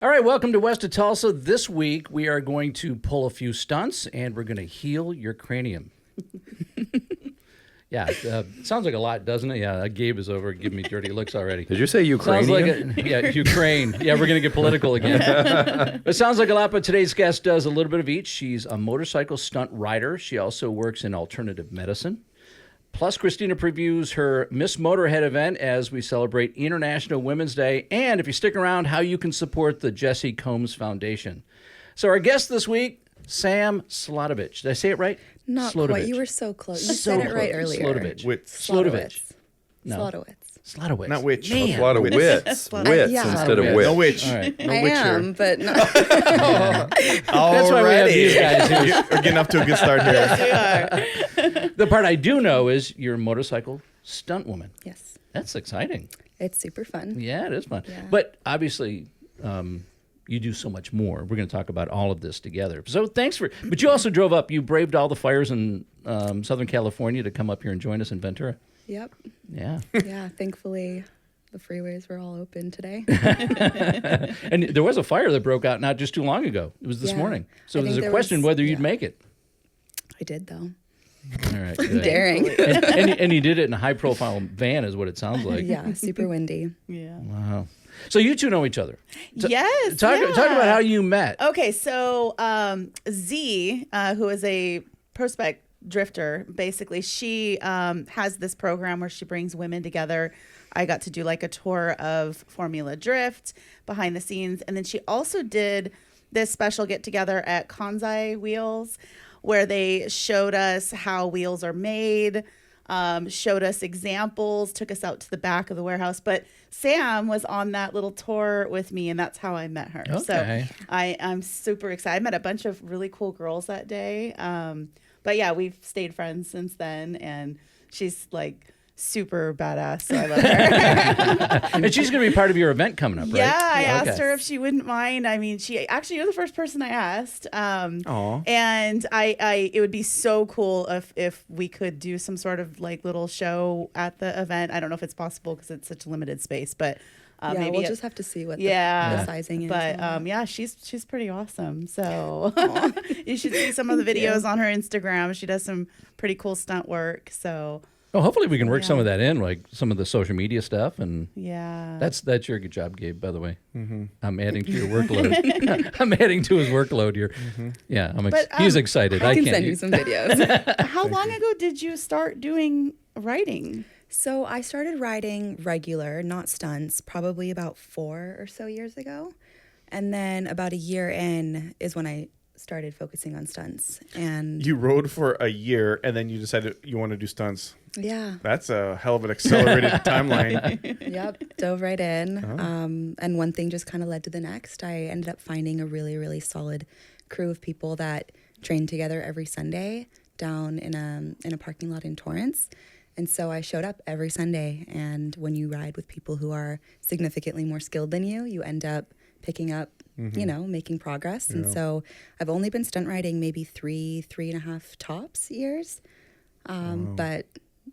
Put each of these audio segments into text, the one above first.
All right, welcome to West of Tulsa. This week, we are going to pull a few stunts, and we're going to heal your cranium. Yeah, sounds like a lot, doesn't it? Yeah, Gabe is over giving me dirty looks already. Did you say Ukrainian? Ukraine. Yeah, we're going to get political again. It sounds like a lot, but today's guest does a little bit of each. She's a motorcycle stunt rider. She also works in alternative medicine. Plus, Christina previews her Miss Motorhead event as we celebrate International Women's Day. And if you stick around, how you can support the Jessi Combs Foundation. So our guest this week, Sam Slodowitz. Did I say it right? Not Slodowitz. quite. You were so close. You said it right earlier. Slodowitz. Slodowitz. No. Slodowitz. Slodowitz. Not witch. Man. A lot of wits. Wits Yeah. instead of wits. No witch. All right. No I witcher. am, but not. That's why we have these guys here. We're getting off to a good start here. The part I do know is you're a motorcycle stunt woman. Yes. That's exciting. It's super fun. Yeah, it is fun. Yeah. But obviously, you do so much more. We're going to talk about all of this together. So thanks for. But you also drove up. You braved all the fires in Southern California to come up here and join us in Ventura. Yep. Yeah. Yeah. Thankfully, the freeways were all open today. And there was a fire that broke out not just too long ago. It was this Yeah. morning. So I there's think a there question was- whether you'd yeah. make it. I did, though. All right. Good. Daring. And you did it in a high-profile van, is what it sounds like. Yeah. Super windy. Yeah. Wow. So you two know each other. Yes. Talk yeah. about how you met. Okay, so Z, who is a prospect drifter, basically, she has this program where she brings women together. I got to do like a tour of Formula Drift behind the scenes, and then she also did this special get together at Kansai Wheels, where they showed us how wheels are made. Showed us examples, took us out to the back of the warehouse. But Sam was on that little tour with me, and that's how I met her. Okay. So I'm super excited. I met a bunch of really cool girls that day. But yeah, we've stayed friends since then, and she's like super badass, so I love her. And she's going to be part of your event coming up, right? Yeah, I asked okay. her if she wouldn't mind. I mean, you're the first person I asked. Aw. And I it would be so cool if we could do some sort of like little show at the event. I don't know if it's possible because it's such a limited space, but Yeah. maybe We'll just have to see what the yeah, sizing is. But yeah, she's pretty awesome. So you should see some of the videos on her Instagram. She does some pretty cool stunt work. So Well, hopefully we can work Yeah. some of that in, like some of the social media stuff, and yeah, that's your good job, Gabe. By the way, I'm adding to your workload. I'm adding to his workload here. Yeah, he's excited. I can can't. send you some videos. how long ago did you start doing writing? So I started riding regular, not stunts, probably about 4 or so years ago. And then about a year in is when I started focusing on stunts. And You rode for a year, and then you decided you want to do stunts. yeah, That's a hell of an accelerated timeline. yep, dove right in. And one thing just kind of led to the next. I ended up finding a really, really solid crew of people that trained together every Sunday down in a parking lot in Torrance. And so I showed up every Sunday. And when you ride with people who are significantly more skilled than you end up picking up, making progress. And so I've only been stunt riding maybe 3.5 tops years. But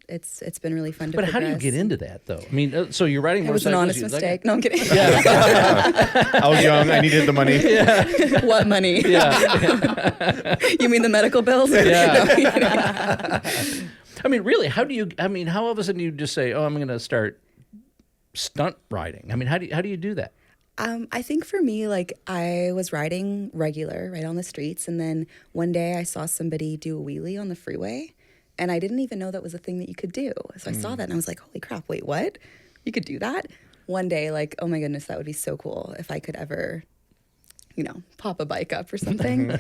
it's been really fun to But progress. how do you get into that, though? I mean, so you're riding It was an motorcycles. honest mistake. No, I'm kidding. I was young. I needed the money. What money? Yeah. You mean the medical bills? Yeah. I mean, really, how all of a sudden you just say, oh, I'm going to start stunt riding? I mean, how do you do that? I think for me, like I was riding regular right on the streets. And then one day I saw somebody do a wheelie on the freeway. And I didn't even know that was a thing that you could do. So I saw that and I was like, holy crap, wait, what? You could do that? One day, like, oh my goodness, that would be so cool if I could ever, pop a bike up or something.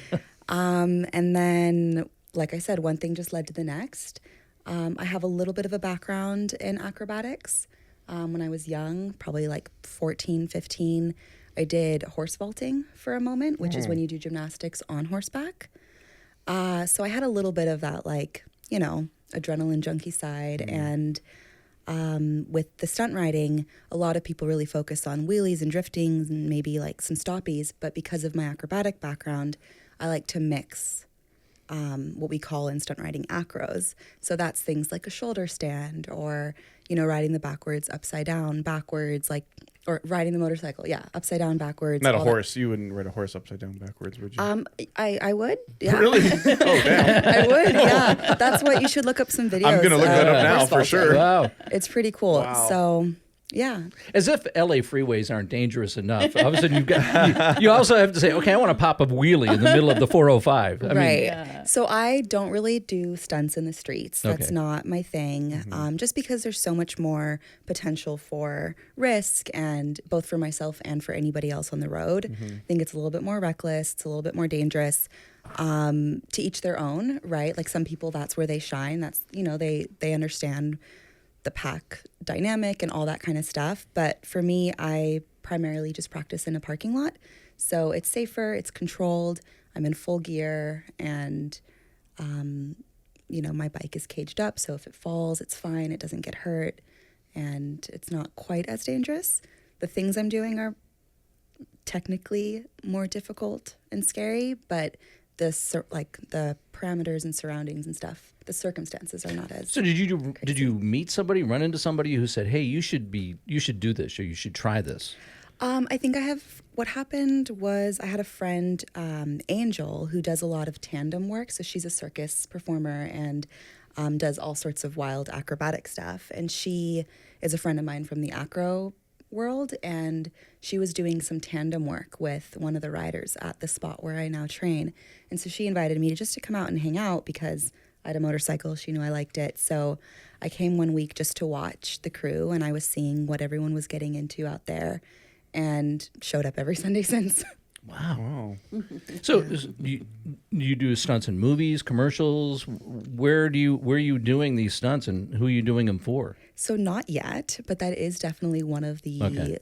And then, like I said, one thing just led to the next. I have a little bit of a background in acrobatics. When I was young, probably like 14, 15, I did horse vaulting for a moment, which is when you do gymnastics on horseback. So I had a little bit of that, like, adrenaline junkie side. And with the stunt riding, a lot of people really focus on wheelies and driftings and maybe like some stoppies. But because of my acrobatic background, I like to mix what we call in stunt riding acros. So that's things like a shoulder stand or, riding the backwards, upside down, backwards, like or riding the motorcycle. Yeah, upside down, backwards. Not a all that. horse. You wouldn't ride a horse upside down backwards, would you? I would. Yeah. Really? Oh, damn. I would. Yeah, that's what you should look up some videos. I'm gonna look that up now horse for vaulting. sure. Wow. It's pretty cool. Wow. So yeah. As if LA freeways aren't dangerous enough. All of a sudden, you also have to say, okay, I want to pop a wheelie in the middle of the 405. I mean, Right. So I don't really do stunts in the streets. That's Okay. not my thing. Just because there's so much more potential for risk, and both for myself and for anybody else on the road. I think it's a little bit more reckless. It's a little bit more dangerous. To each their own, right? Like some people, that's where they shine. That's, they understand the pack dynamic and all that kind of stuff. But for me, I primarily just practice in a parking lot. So it's safer, it's controlled, I'm in full gear, and, my bike is caged up. So if it falls, it's fine, it doesn't get hurt, and it's not quite as dangerous. The things I'm doing are technically more difficult and scary, but the parameters and surroundings and stuff, the circumstances are not as. So did you meet somebody, run into somebody who said, "Hey, you should do this, or you should try this"? I think what happened was I had a friend, Angel, who does a lot of tandem work. So she's a circus performer and does all sorts of wild acrobatic stuff. And she is a friend of mine from the acro world, and she was doing some tandem work with one of the riders at the spot where I now train. And so she invited me to come out and hang out because I had a motorcycle. She knew I liked it. So I came one week just to watch the crew, and I was seeing what everyone was getting into out there, and showed up every Sunday since. Wow. So you do stunts in movies, commercials. Where are you doing these stunts, and who are you doing them for? So not yet, but that is definitely one of the Okay.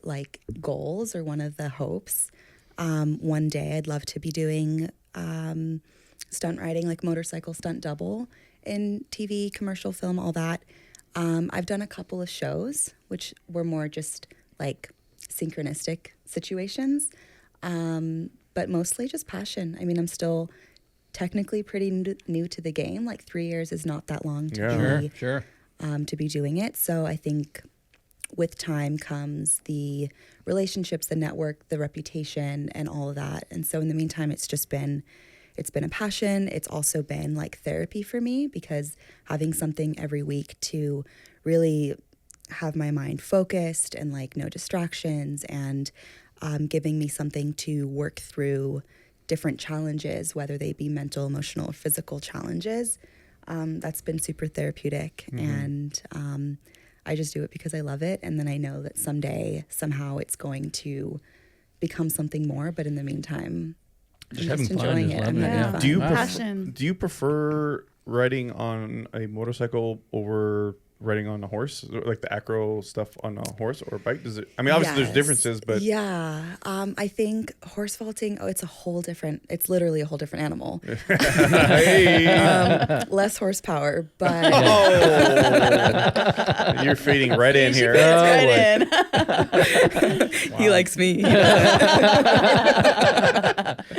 goals, or one of the hopes. One day I'd love to be doing stunt riding, like motorcycle stunt double in TV, commercial, film, all that. I've done a couple of shows, which were more just like synchronistic situations, but mostly just passion. I mean, I'm still technically pretty new to the game. Like 3 years is not that long to Sure. to be doing it. So I think with time comes the relationships, the network, the reputation, and all of that. And so in the meantime, it's been a passion. It's also been like therapy for me, because having something every week to really have my mind focused and like no distractions, and giving me something to work through different challenges, whether they be mental, emotional, or physical challenges. That's been super therapeutic. And I just do it because I love it. And then I know that someday, somehow it's going to become something more. But in the meantime, Just I'm having fun, enjoying just it. loving I'm it, having yeah. fun. Passion. Do you prefer riding on a motorcycle over riding on a horse, like the acro stuff on a horse or a bike? Does it? I mean, obviously there's Yes. differences, but yeah, I think horse vaulting. Oh, it's literally a whole different animal. hey, Less horsepower, but oh, you're fading right in here. Right in. he likes me.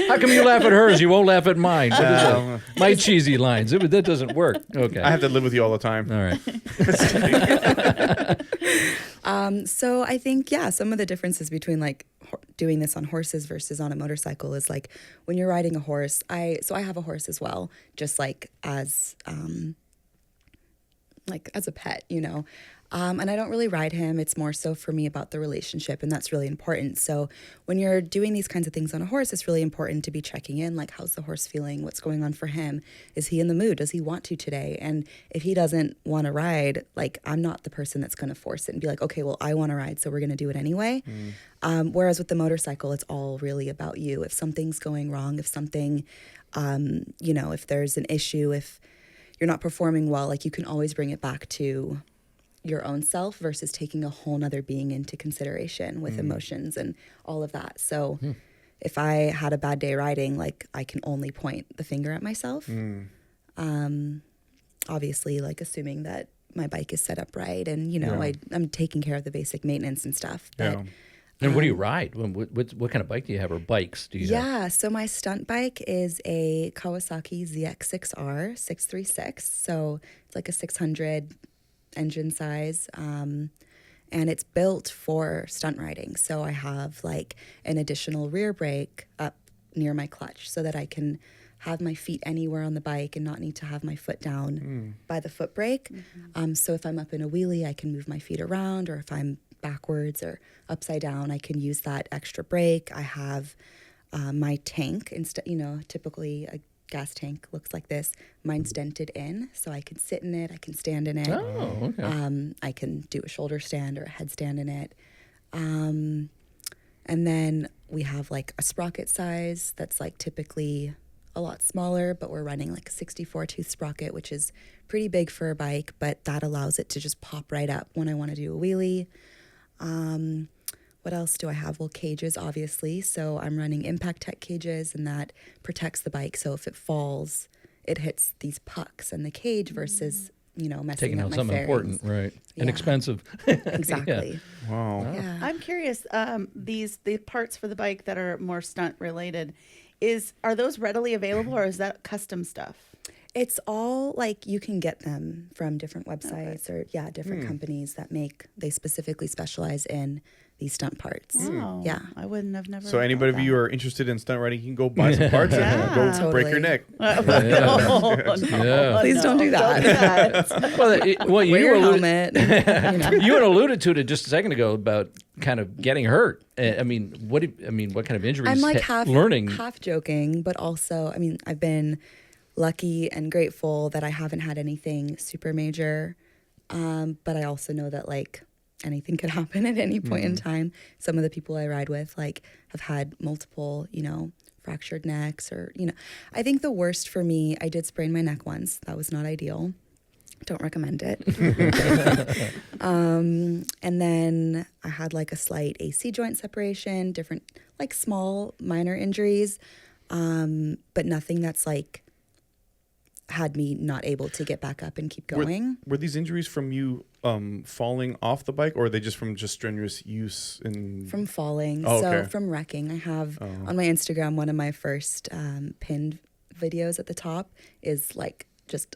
How come you laugh at hers? You won't laugh at mine. What is that? My cheesy lines. That doesn't work. Okay. I have to live with you all the time. All right. So I think, some of the differences between like doing this on horses versus on a motorcycle is like when you're riding a horse. I have a horse as well, just like as a pet, and I don't really ride him. It's more so for me about the relationship, and that's really important. So when you're doing these kinds of things on a horse, it's really important to be checking in, like, how's the horse feeling? What's going on for him? Is he in the mood? Does he want to today? And if he doesn't want to ride, like, I'm not the person that's going to force it and be like, okay, well, I want to ride, so we're going to do it anyway. Whereas with the motorcycle, it's all really about you. If something's going wrong, if something, if there's an issue, if you're not performing well, like, you can always bring it back to your own self versus taking a whole nother being into consideration with emotions and all of that. So if I had a bad day riding, like, I can only point the finger at myself. Obviously, like, assuming that my bike is set up right, and I'm taking care of the basic maintenance and stuff. But Yeah. And what do you ride? What kind of bike do you have, or bikes do you have? yeah, so my stunt bike is a Kawasaki ZX6R 636. So it's like a 600 engine size. and it's built for stunt riding. So I have like an additional rear brake up near my clutch so that I can have my feet anywhere on the bike and not need to have my foot down by the foot brake. So if I'm up in a wheelie, I can move my feet around, or if I'm backwards or upside down, I can use that extra brake. I have my tank, instead, typically a gas tank looks like this. Mine's dented in, so I can sit in it, I can stand in it. Oh, okay. I can do a shoulder stand or a headstand in it. And then we have like a sprocket size that's like typically a lot smaller, but we're running like a 64 tooth sprocket, which is pretty big for a bike, but that allows it to just pop right up when I want to do a wheelie. What else do I have? Well, cages, obviously. So I'm running Impact Tech cages, and that protects the bike. So if it falls, it hits these pucks in the cage versus, messing Taking up out my something fairings. important, right? And Yeah. expensive. Exactly. Wow. Yeah. I'm curious. The parts for the bike that are more stunt related, are those readily available, or is that custom stuff? It's all like you can get them from different websites or different companies that they specifically specialize in these stunt parts. Wow. Yeah. I wouldn't have never. So anybody of you who are interested in stunt riding, you can go buy some parts and go Totally. break your neck. Yeah. Please don't do that. Well, you Wear your alluded, helmet. you had alluded to it just a second ago about kind of getting hurt. I mean, what kind of injuries? I'm like half learning. joking, but also, I've been lucky and grateful that I haven't had anything super major. But I also know that like anything could happen at any point in time. Some of the people I ride with like have had multiple, fractured necks or, I think the worst for me, I did sprain my neck once. That was not ideal. Don't recommend it. And then I had like a slight AC joint separation, different like small minor injuries, but nothing that's like had me not able to get back up and keep going. Were these injuries from you falling off the bike, or are they just from strenuous use? From falling. Oh, So okay. from wrecking. I have on my Instagram, one of my first pinned videos at the top is like just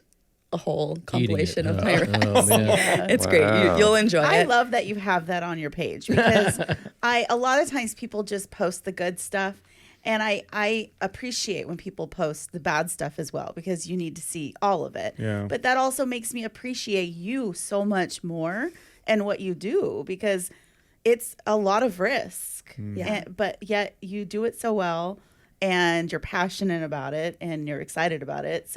a whole compilation of my wrecks. Oh, man. It's great. You'll enjoy I it. love that you have that on your page, because a lot of times people just post the good stuff. And I appreciate when people post the bad stuff as well, because you need to see all of it. Yeah. But that also makes me appreciate you so much more and what you do, because it's a lot of risk. Yeah. But yet you do it so well, and you're passionate about it, and you're excited about it.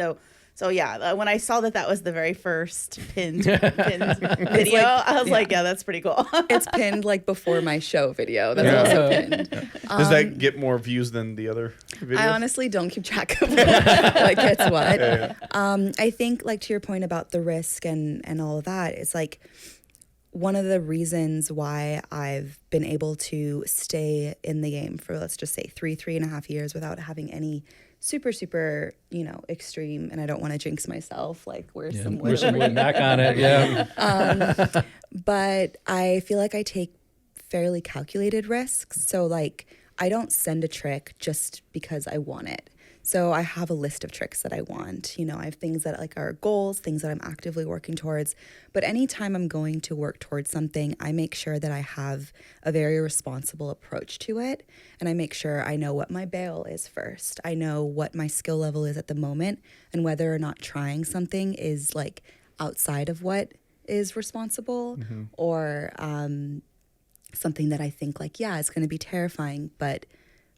So yeah, when I saw that was the very first pinned video, I was like, yeah, that's pretty cool. It's pinned like before my show video. That's also pinned. Does that get more views than the other videos? I honestly don't keep track of what gets what. I think like to your point about the risk and all of that, it's like one of the reasons why I've been able to stay in the game for, let's just say 3.5 years without having any super, extreme, and I don't want to jinx myself, like where's some There's some wood back on it, yeah. But I feel like I take fairly calculated risks. So like I don't send a trick just because I want it. So I have a list of tricks that I want. I have things that like are goals, things that I'm actively working towards. But anytime I'm going to work towards something, I make sure that I have a very responsible approach to it. And I make sure I know what my bail is first. I know what my skill level is at the moment, and whether or not trying something is like outside of what is responsible or something that I think like, yeah, it's going to be terrifying, but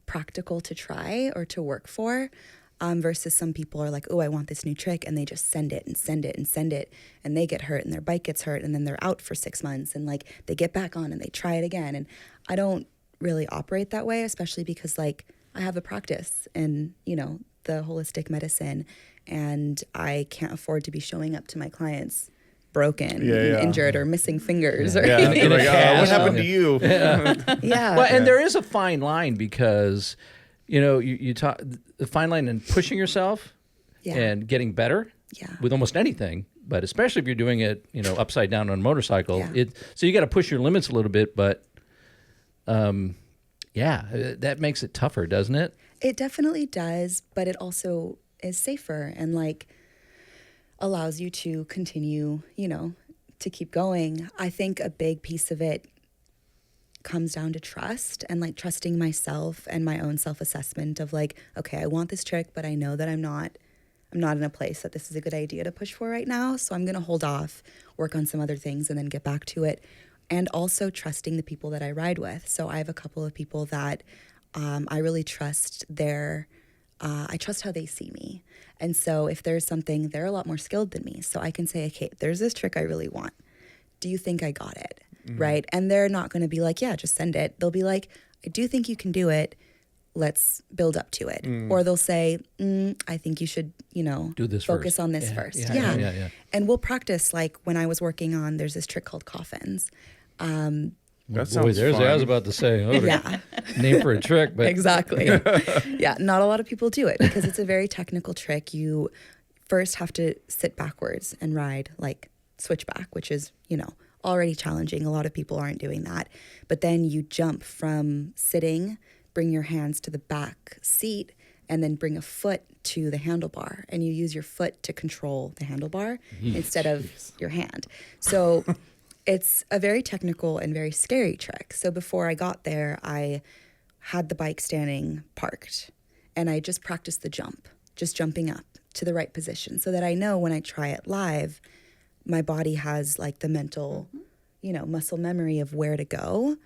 practical to try or to work for, versus some people are like, oh, I want this new trick, and they just send it and send it and send it, and they get hurt and their bike gets hurt, and then they're out for 6 months, and like they get back on and they try it again. And I don't really operate that way, especially because like I have a practice in, the holistic medicine, and I can't afford to be showing up to my clients broken, injured, or missing fingers or Yeah, anything. they're like, what happened to you? Yeah. Well, and there is a fine line, because, you talk the fine line in pushing yourself and getting better with almost anything, but especially if you're doing it, upside down on a motorcycle. Yeah. So you got to push your limits a little bit, but that makes it tougher, doesn't it? It definitely does, but it also is safer and like allows you to continue, to keep going, I think a big piece of it comes down to trust and like trusting myself and my own self-assessment of like, okay, I want this trick, but I know that I'm not in a place that this is a good idea to push for right now. So I'm going to hold off, work on some other things, and then get back to it. And also trusting the people that I ride with. So I have a couple of people that I really trust I trust how they see me. And so if there's something, they're a lot more skilled than me. So I can say, okay, there's this trick I really want. Do you think I got it? Right? And they're not going to be like, yeah, just send it. They'll be like, I do think you can do it. Let's build up to it. Or they'll say, I think you should, do this focus first. on this first. Yeah. And we'll practice, like when I was working on, there's this trick called coffins. That Boy, sounds there's fun. I was about to say, Yeah. name for a trick, but Exactly. Yeah, not a lot of people do it because it's a very technical trick. You first have to sit backwards and ride like switchback, which is, already challenging. A lot of people aren't doing that. But then you jump from sitting, bring your hands to the back seat, and then bring a foot to the handlebar. And you use your foot to control the handlebar instead of your hand. So it's a very technical and very scary trick. So before I got there, I had the bike standing parked, and I just practiced the jump, just jumping up to the right position so that I know when I try it live, my body has like the mental, muscle memory of where to go.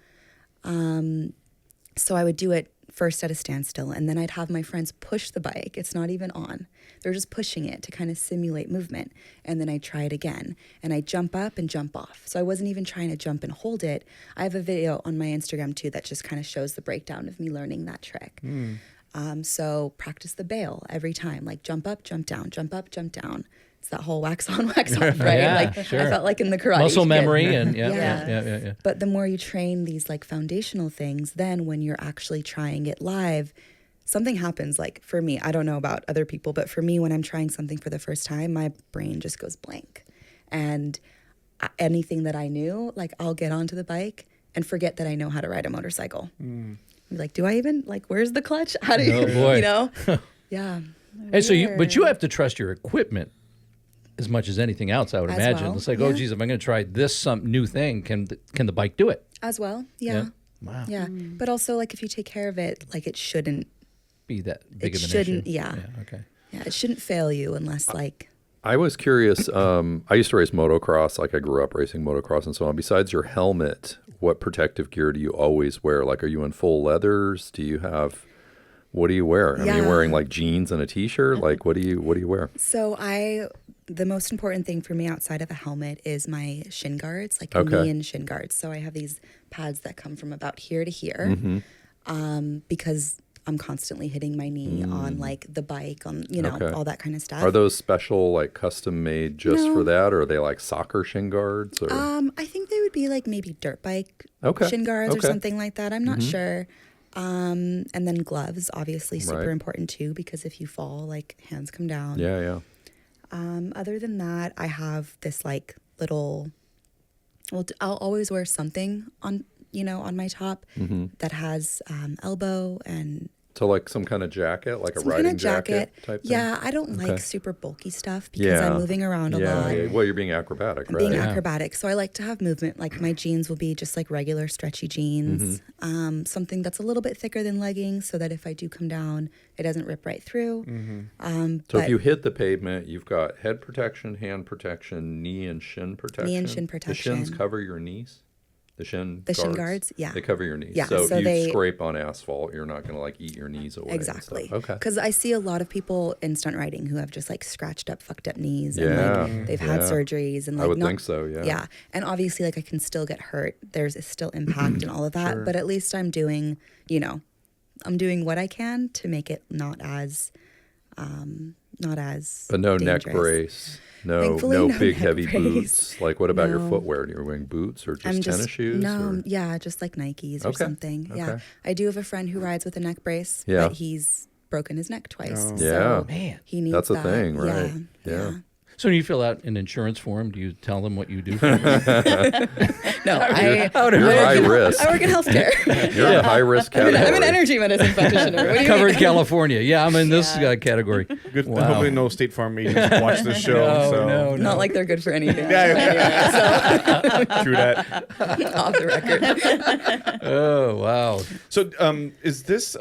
So I would do it first at a standstill, and then I'd have my friends push the bike. It's not even on. They're just pushing it to kind of simulate movement. And then I try it again, and I jump up and jump off. So I wasn't even trying to jump and hold it. I have a video on my Instagram too that just kind of shows the breakdown of me learning that trick. So practice the bail every time, like jump up, jump down, jump up, jump down. It's that whole wax on, wax off, right? Yeah, I sure. felt like in the karate. muscle kid. memory and Yeah. yeah. But the more you train these like foundational things, then when you're actually trying it live, something happens. Like for me, I don't know about other people, but for me, when I'm trying something for the first time, my brain just goes blank. And anything that I knew, like I'll get onto the bike and forget that I know how to ride a motorcycle. Be like, do I even, like, where's the clutch? How do you, boy. Yeah. And so but you have to trust your equipment as much as anything else, I would As imagine. well, It's like, yeah. oh, geez, if I'm going to try some new thing, can the bike do it? As well. Yeah. Wow. Yeah. But also, like, if you take care of it, like, it shouldn't, Be that big of an shouldn't, issue. yeah. Okay. Yeah. It shouldn't fail you unless, like, I was curious. I used to race motocross. Like I grew up racing motocross and so on. Besides your helmet, what protective gear do you always wear? Like, are you in full leathers? Do you have? What do you wear? I mean, you're Yeah. wearing like jeans and a t-shirt. Like, what do you wear? so the most important thing for me outside of a helmet is my shin guards, like Okay. knee and shin guards. So I have these pads that come from about here to here, because I'm constantly hitting my knee on like the bike, on Okay. all that kind of stuff. Are those special, like custom made just No. for that, or are they like soccer shin guards? Or I think they would be like maybe dirt bike Okay. shin guards or Okay. something like that. I'm not sure. And then gloves, obviously super Right. important too, because if you fall, like hands come down. yeah. Other than that, I have this like little, I'll always wear something on my top that has elbow and So like some kind of jacket, like a some riding kind of jacket. type thing? Yeah, I don't Okay. like super bulky stuff because I'm moving around a lot. Yeah. Well, you're being acrobatic, I'm right? being acrobatic, so I like to have movement. Like my jeans will be just like regular stretchy jeans, something that's a little bit thicker than leggings, so that if I do come down, it doesn't rip right through. So But if you hit the pavement, you've got head protection, hand protection, knee and shin protection. Knee and shin The shins protection. cover your knees. The shin guards, yeah. They cover your knees. Yeah, So, so if you they- scrape on asphalt, you're not going to like eat your knees away. and stuff. Exactly. Okay. Because I see a lot of people in stunt riding who have just like scratched up, fucked up knees, and Yeah, like they've had yeah. surgeries, and I like would not, think so, yeah. Yeah, and obviously like I can still get hurt. There's still impact and all of that, but at least I'm doing, I'm doing what I can to make it not as But no neck dangerous. brace. No, Thankfully, no no big neck heavy brace. boots. Like, what about your No. footwear? Are you wearing boots or just tennis shoes? No, or- yeah, just like Nikes or Okay, something. Yeah, okay. I do have a friend who rides with a neck brace, Yeah. but he's broken his neck twice. Oh. Yeah. So Man. he needs That's a that. thing, right? Yeah. Yeah. So when you fill out an insurance form, do you tell them what you do? For No, You're high risk. I work in healthcare. You're in the high risk category. I'm an energy medicine practitioner. What do you Covered mean? California. Yeah, I'm in this category. Good. Wow. Hopefully, no State Farm agents watch this show. No. Not like they're good for anything. Yeah. True that. Off the record. Oh, wow. So, is this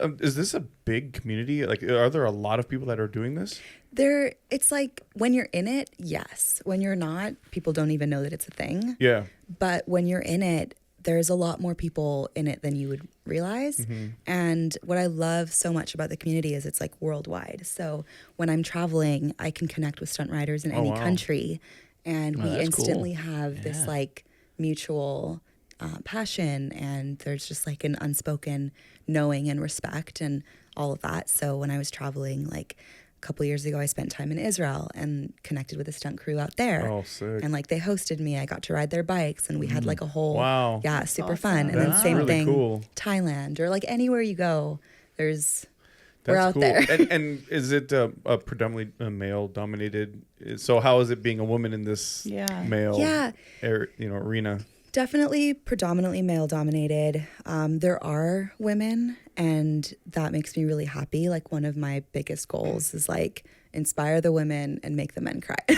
a big community? Like, are there a lot of people that are doing this? It's like when you're in it, yes. When you're not, people don't even know that it's a thing. Yeah. But when you're in it, there's a lot more people in it than you would realize. And what I love so much about the community is it's like worldwide. So when I'm traveling, I can connect with stunt riders in any wow. country. And we that's instantly cool. have this like mutual passion. And there's just like an unspoken knowing and respect and all of that. So when I was traveling, like a couple years ago, I spent time in Israel and connected with a stunt crew out there. Oh, sick. And like they hosted me. I got to ride their bikes and we had like a whole Wow. yeah, super fun. And That's then same really thing cool. Thailand or like anywhere you go, we're That's out cool. there. And is it a predominantly male dominated? So how is it being a woman in this Yeah. male Yeah. arena? Definitely predominantly male dominated. There are women and that makes me really happy. Like one of my biggest goals is like inspire the women and make the men cry. I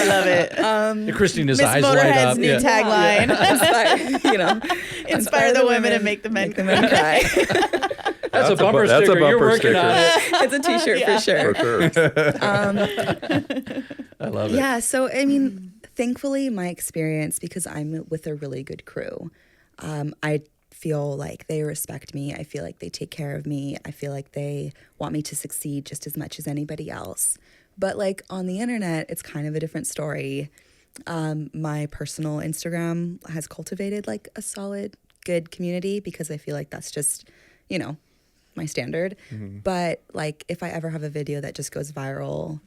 love it. Christina's Miss eyes light Motorhead's up. new tagline: Inspire the women and make the men make the men cry. That's a bumper that's a sticker. You're bumper working on sticker. it. It's a t-shirt for sure. For sure. I love it. Yeah, so I mean, thankfully, my experience, because I'm with a really good crew, I feel like they respect me. I feel like they take care of me. I feel like they want me to succeed just as much as anybody else. But like on the internet, it's kind of a different story. My personal Instagram has cultivated like a solid, good community because I feel like that's just, you know, my standard. But like if I ever have a video that just goes viral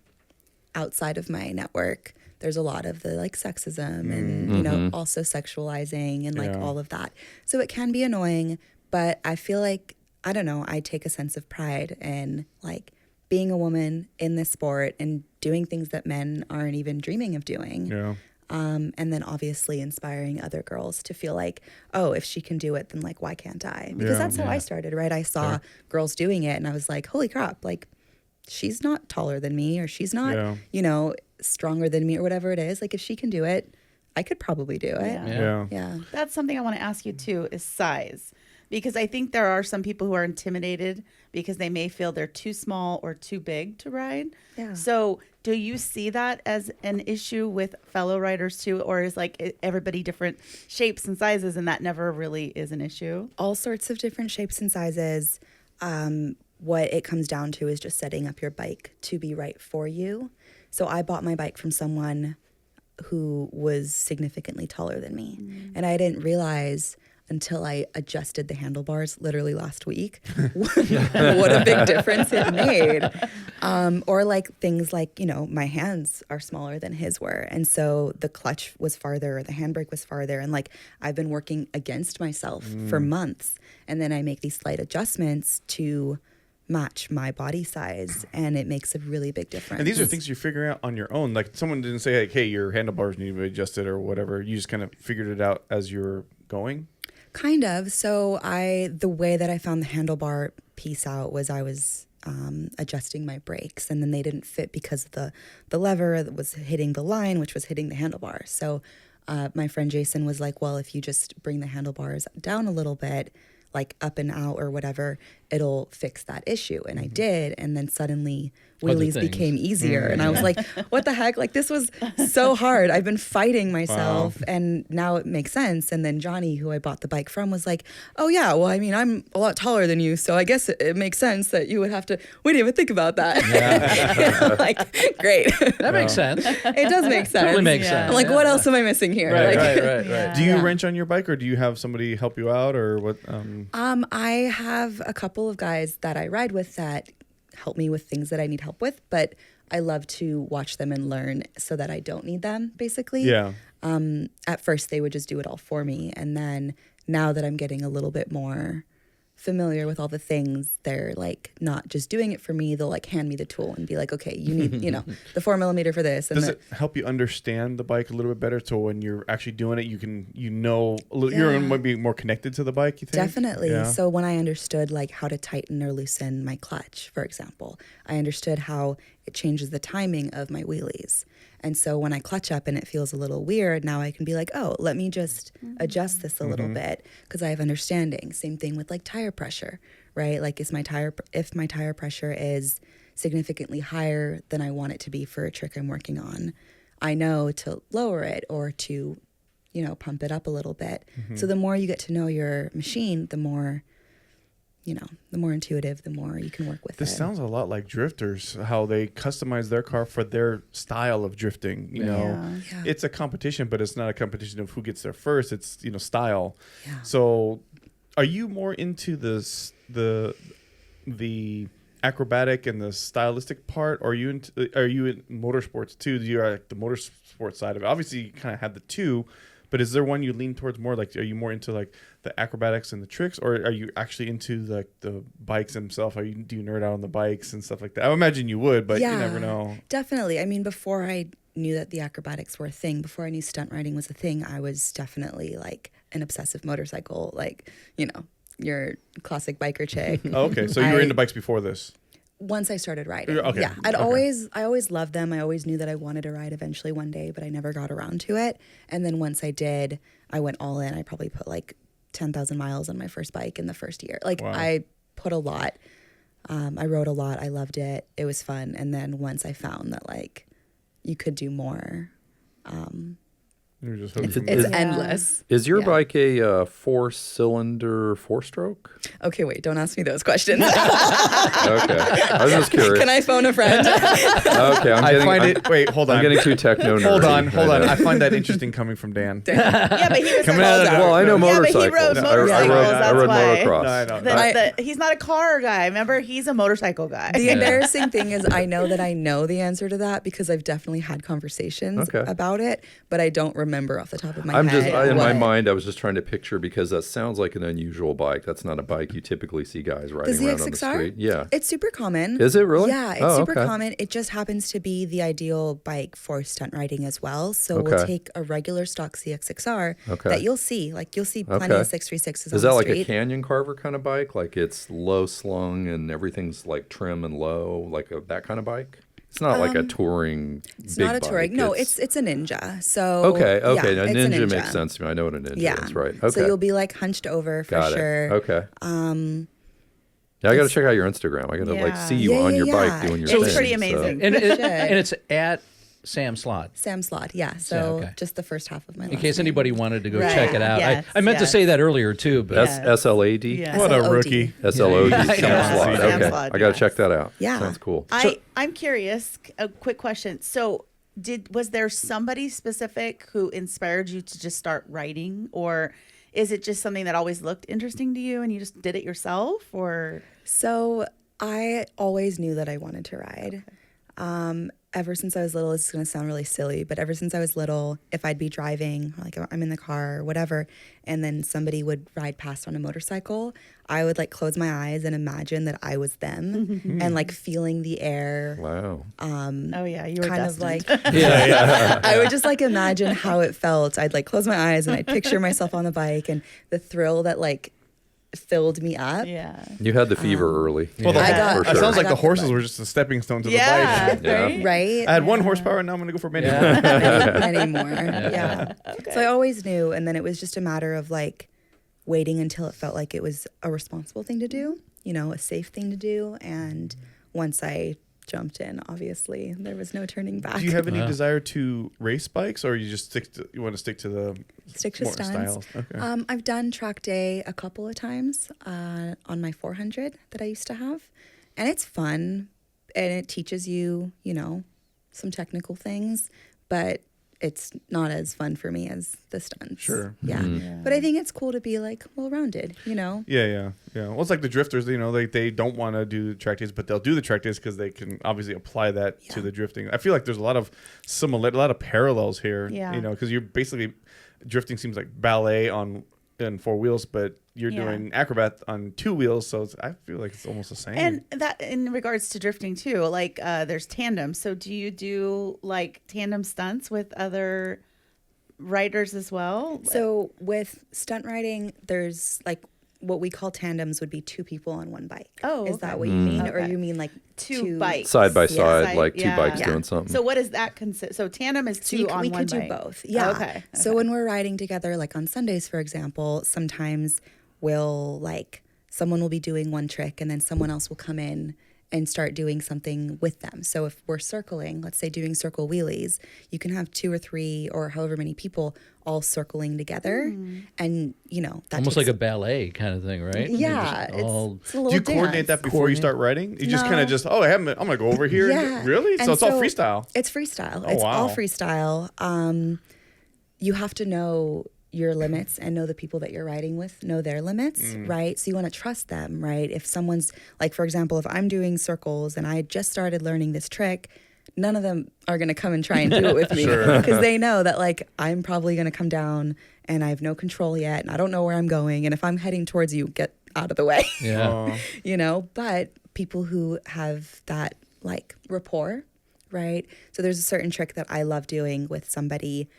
outside of my network, there's a lot of the like sexism and, you know, also sexualizing and like Yeah. all of that. So it can be annoying, but I feel like, I don't know, I take a sense of pride in like being a woman in this sport and doing things that men aren't even dreaming of doing. Yeah. And then obviously inspiring other girls to feel like, oh, if she can do it, then like, why can't I? Because Yeah. that's how I started, right? I saw girls doing it and I was like, holy crap, like she's not taller than me or she's not, Yeah. you know, stronger than me or whatever it is. Like if she can do it, I could probably do it. Yeah. Yeah. Yeah. That's something I want to ask you too is size. Because I think there are some people who are intimidated because they may feel they're too small or too big to ride. Yeah. So do you see that as an issue with fellow riders too? Or is like everybody different shapes and sizes and that never really is an issue? All sorts of different shapes and sizes. What it comes down to is just setting up your bike to be right for you. So I bought my bike from someone who was significantly taller than me. And I didn't realize until I adjusted the handlebars literally last week what a big difference it made. Or like things like, you know, my hands are smaller than his were. And so the clutch was farther, the handbrake was farther. And like I've been working against myself for months. And then I make these slight adjustments to match my body size and it makes a really big difference. And these are things you're figuring out on your own. Like someone didn't say like, hey, your handlebars need to be adjusted or whatever. You just kind of figured it out as you're going. Kind of. So the way that I found the handlebar piece out was I was adjusting my brakes and then they didn't fit because the lever that was hitting the line, which was hitting the handlebar. So my friend Jason was like, well, if you just bring the handlebars down a little bit, like up and out or whatever, it'll fix that issue. And I did. And then suddenly wheelies things. became easier. And I was like, what the heck? Like this was so hard. I've been fighting myself and now it makes sense. And then Johnny, who I bought the bike from, was like, oh yeah, well, I mean, I'm a lot taller than you. So I guess it makes sense that you would have to, we didn't even think about that. Yeah. Like, great. That makes sense. It does make sense. Totally makes Yeah. sense. I'm like, Yeah. what else am I missing here? Right, Like, right. Yeah. Do you Yeah. wrench on your bike or do you have somebody help you out or what? I have a couple of guys that I ride with that help me with things that I need help with, but I love to watch them and learn so that I don't need them, basically. Yeah. At first, they would just do it all for me. And then now that I'm getting a little bit more familiar with all the things, they're like not just doing it for me. They'll like hand me the tool and be like, okay, you need, you know, the 4mm for this. And Does it help you understand the bike a little bit better? So when you're actually doing it, you can, you know, you're going to be more connected to the bike, you think? Definitely. Yeah. So when I understood like how to tighten or loosen my clutch, for example, I understood how it changes the timing of my wheelies. And so when I clutch up and it feels a little weird, now I can be like, oh, let me just adjust this a little bit because I have understanding. Same thing with like tire pressure, right? Like if my tire pressure is significantly higher than I want it to be for a trick I'm working on, I know to lower it or to, you know, pump it up a little bit. So the more you get to know your machine, the more, you know, the more intuitive, the more you can work with This it. sounds a lot like drifters, how they customize their car for their style of drifting. You know, Yeah. it's a competition, but it's not a competition of who gets there first. It's, you know, style. Yeah. So are you more into the acrobatic and the stylistic part? Or are you in motorsports too? Do you like the motorsports side of it? Obviously you kind of had the two, but is there one you lean towards more? Like, are you more into like the acrobatics and the tricks, or are you actually into like the bikes themselves? Do you nerd out on the bikes and stuff like that? I would imagine you would, but you never know. Definitely. I mean, before I knew that the acrobatics were a thing, before I knew stunt riding was a thing, I was definitely like an obsessive motorcycle, like, you know, your classic biker chick. Oh, okay, so you were into bikes before this. Once I started riding. Okay. Yeah. I Okay. always loved them. I always knew that I wanted to ride eventually one day, but I never got around to it. And then once I did, I went all in. I probably put like 10,000 miles on my first bike in the first year. Like Wow. I put a lot. I rode a lot. I loved it. It was fun. And then once I found that like you could do more, You're just hooked it's, from it's there. endless. Is your Yeah. bike a 4-cylinder 4-stroke? Okay, wait, don't ask me those questions. Okay, I was just curious. Can I phone a friend? Okay, Wait, hold on. I'm getting too techno. Hold nerdy on. right now. I find that interesting coming from Dan. Yeah, but he was Coming out of the- Well, I know Yeah, but he motorcycles. rode I motorcycles, rode that's why. motocross. No, I know. He's not a car guy. Remember, he's a motorcycle guy. The embarrassing thing is I know that I know the answer to that because I've definitely had conversations Okay. about it, but I don't remember off the top of my I'm head. just in my what- mind. I was just trying to picture because that sounds like an unusual bike. That's not a bike you typically see guys The riding around on the ZX6R? street. Yeah. It's super common. Is it really? Yeah, it's Oh, super okay. common. It just happens to be the ideal bike for stunt riding as well. So Okay. we'll take a regular stock CX6R Okay. that you'll see. Like you'll see plenty Okay. of 636s on Is that the like street. a canyon carver kind of bike? Like it's low slung and everything's like trim and low, like that kind of bike? It's not like a touring It's big not a bike. touring. No, it's a Ninja. So Okay. yeah, A it's a ninja makes sense to me. I know what a ninja Yeah. is, right? Okay. So you'll be like hunched over for Got sure. it. Okay. Yeah, I got to check out your Instagram. I got to like Yeah. see you Yeah, on yeah, your yeah. bike doing your thing. It's pretty so- amazing. And, should. and it's at Sam Slod. Sam Slod, yeah. So okay. just the first half of my In case anybody wanted to go Right. check it out. Yes, I meant to yes. say that earlier too, but Yes. SLAD? Yeah. What a SLOD. rookie. SLOD. Yeah. Sam Yeah. Slod. Sam Okay. Slod, I got to yes. check that out. Yeah. Sounds cool. I'm curious. A quick question. So, was there somebody specific who inspired you to just start writing, or is it just something that always looked interesting to you and you just did it yourself, or? So I always knew that I wanted to ride. Ever since I was little, it's going to sound really silly, but ever since I was little, if I'd be driving, like I'm in the car or whatever, and then somebody would ride past on a motorcycle, I would like close my eyes and imagine that I was them and like feeling the air. Wow. Oh yeah, you were Kind of destined. like, I would just like imagine how it felt. I'd like close my eyes and I'd picture myself on the bike and the thrill that like filled me up. Yeah. You had the fever early. Well, I got- for It sure. sounds like I the got horses the- were just a stepping stone to Yeah. the bike. Yeah. Right? Right? I had 1 horsepower, and now I'm going to go for many. Many more. Yeah. So I always knew. And then it was just a matter of like waiting until it felt like it was a responsible thing to do, you know, a safe thing to do. And once I jumped in, obviously, there was no turning back. Do you have any desire to race bikes, or you just you want to stick to the Stick to more stunts. styles? Okay. I've done track day a couple of times on my 400 that I used to have. And it's fun. And it teaches you, you know, some technical things. But it's not as fun for me as the stunts. Sure. Yeah. But I think it's cool to be like well-rounded, you know? Yeah. Well, it's like the drifters. You know, they don't want to do track days, but they'll do the track days because they can obviously apply that to Yeah. the drifting. I feel like there's a lot of a lot of parallels here. Yeah. You know, because you're basically drifting seems like ballet on in 4 wheels, but you're Yeah. doing acrobat on 2 wheels, so I feel like it's almost the same. And that in regards to drifting too, like there's tandem. So do you do like tandem stunts with other riders as well? So with stunt riding, there's like what we call tandems would be 2 people on 1 bike. Oh, Is okay. that what you mean? Or Okay. you mean like 2 bikes Side by Yeah. side, like 2 Yeah. bikes Yeah. doing something. So what does that consist? So tandem is 2 on we one could do bike. both. Yeah. Okay. So when we're riding together, like on Sundays, for example, sometimes we'll like someone will be doing one trick and then someone else will come in and start doing something with them. So if we're circling, let's say doing circle wheelies, you can have 2 or 3 or however many people all circling together. And, you know, that Almost takes- like a ballet kind of thing, right? You're Yeah. just all- It's a little do you coordinate dance. that before you start riding? You just kind No. of just, I'm going to go over here. Yeah. Really? And So it's all freestyle. It's freestyle. Oh, It's all wow. freestyle. You have to know your limits and know the people that you're riding with, know their limits, right? So you want to trust them, right? If someone's like, for example, if I'm doing circles and I just started learning this trick, none of them are going to come and try and do it with me Sure. because they know that like I'm probably going to come down and I have no control yet and I don't know where I'm going. And if I'm heading towards you, get out of the way. Yeah. You know, but people who have that like rapport, right? So there's a certain trick that I love doing with somebody.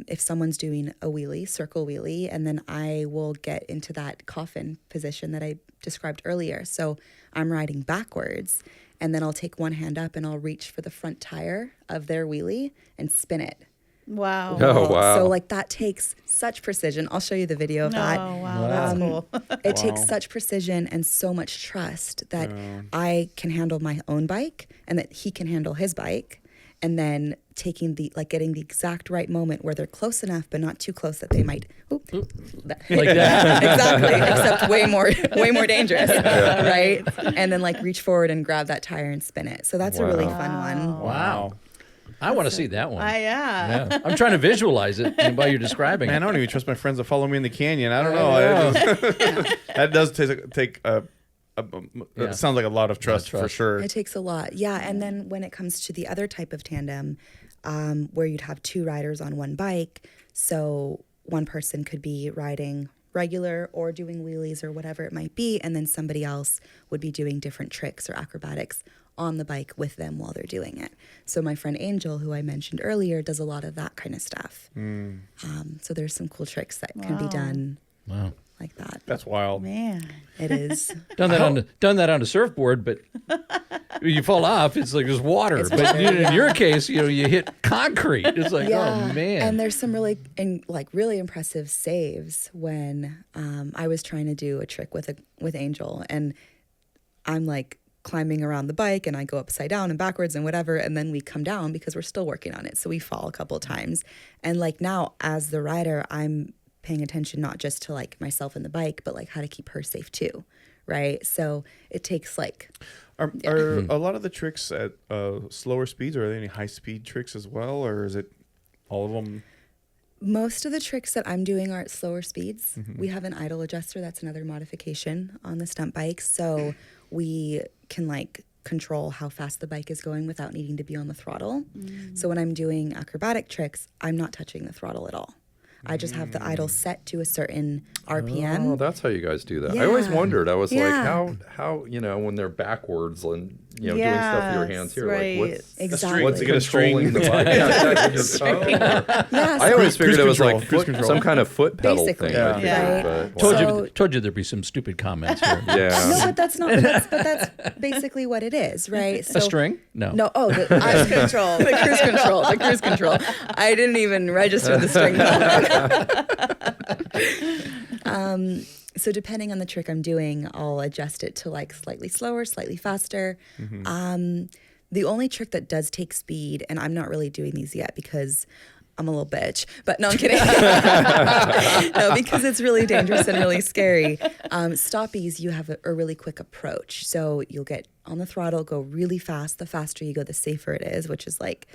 If someone's doing a wheelie, circle wheelie, and then I will get into that coffin position that I described earlier. So I'm riding backwards, and then I'll take one hand up and I'll reach for the front tire of their wheelie and spin it. Wow. Oh, wow. So like that takes such precision. I'll show you the video of that. Oh, wow. That's cool. It takes Wow. such precision and so much trust that I can handle my own bike and that he can handle his bike. And then getting the exact right moment where they're close enough, but not too close that they might, Like that. exactly, except way more dangerous, right? And then like reach forward and grab that tire and spin it. So that's a really Wow. fun one. Wow. I want to see that one. Yeah. Yeah. I'm trying to visualize it while you're describing Man, I it. don't even trust my friends that follow me in the canyon. I don't know. That does take Yeah. it sounds like a lot of trust, for trust. sure. It takes a lot. Yeah. And then when it comes to the other type of tandem, where you'd have 2 riders on one bike, so one person could be riding regular or doing wheelies or whatever it might be, and then somebody else would be doing different tricks or acrobatics on the bike with them while they're doing it. So my friend Angel, who I mentioned earlier, does a lot of that kind of stuff. So there's some cool tricks that can be Wow. done Wow. like that. That's wild. Man. It is. Done that on a surfboard, but you fall off. It's like there's water. It's But water, in your case, you hit concrete. It's like, oh man. And there's some really impressive saves when I was trying to do a trick with Angel, and I'm like climbing around the bike and I go upside down and backwards and whatever, and then we come down because we're still working on it. So we fall a couple of times. And like now as the rider, I'm paying attention not just to like myself and the bike, but like how to keep her safe too. Right. So it takes like Are a lot of the tricks at slower speeds, or are there any high speed tricks as well, or is it all of them? most of the tricks that I'm doing are at slower speeds. We have an idle adjuster. That's another modification on the stunt bikes. So we can like control how fast the bike is going without needing to be on the throttle. So when I'm doing acrobatic tricks, I'm not touching the throttle at all. I just have the idle set to a certain RPM. Oh, that's how you guys do that. I always Yeah. wondered. I was Yeah. like, how when they're backwards and doing stuff with your hands here, right. like what's Exactly. What's it gonna controlling string? the bike? Yeah, with your toe, or- Yes. I always Cruise figured it was control, like cruise control. some kind of foot pedal Basically, thing. yeah. I figured, Yeah. but, Told wow. you there'd be some stupid comments here. Yeah. No, but that's not. But that's basically what it is, right? A string? No. No. Oh, the Cruise control. the cruise control. The cruise control. I didn't even register the string comment. So depending on the trick I'm doing, I'll adjust it to like slightly slower, slightly faster. The only trick that does take speed, and I'm not really doing these yet because I'm a little bitch, but no, I'm kidding. No, because it's really dangerous and really scary. Stoppies, you have a really quick approach. So you'll get on the throttle, go really fast. The faster you go, the safer it is, which is like,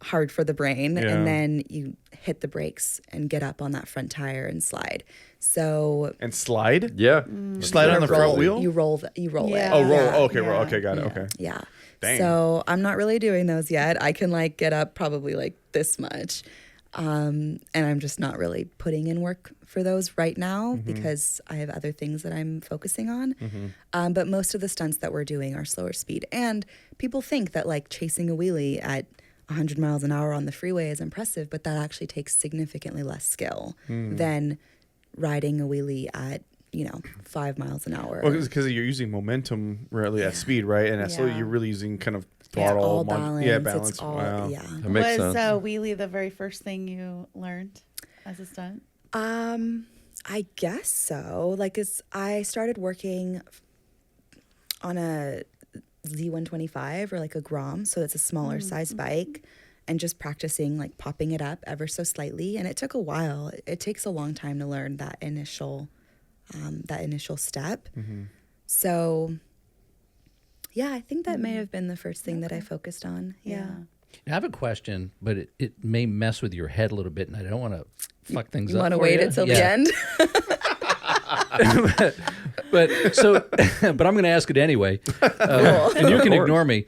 hard for the brain. Yeah. And then you hit the brakes and get up on that front tire and slide. So And slide? Yeah. Slide on the front wheel? you roll Yeah. it. Oh, roll. Yeah. Oh, okay, Yeah. okay, got it. Okay. Yeah. Dang. So I'm not really doing those yet. I can like get up probably like this much. And I'm just not really putting in work for those right now because I have other things that I'm focusing on. But most of the stunts that we're doing are slower speed. And people think that like chasing a wheelie at 100 miles an hour on the freeway is impressive, but that actually takes significantly less skill than riding a wheelie at 5 miles an hour. Well, because you're using momentum really at speed, right? And at slow, you're really using kind of throttle. all balance. balance. It's all, Wow. yeah. That makes Was sense. wheelie the very first thing you learned as a stunt? I guess so. Like, I started working on a Z125 or like a Grom, so it's a smaller size bike, and just practicing like popping it up ever so slightly. And it took a while. It takes a long time to learn that initial step. So, yeah, I think that may have been the first thing that I focused on. Yeah. I have a question, but it may mess with your head a little bit, and I don't want to fuck things You up. want to for wait you. until Yeah. the end? But I'm going to ask it anyway, and you can ignore me.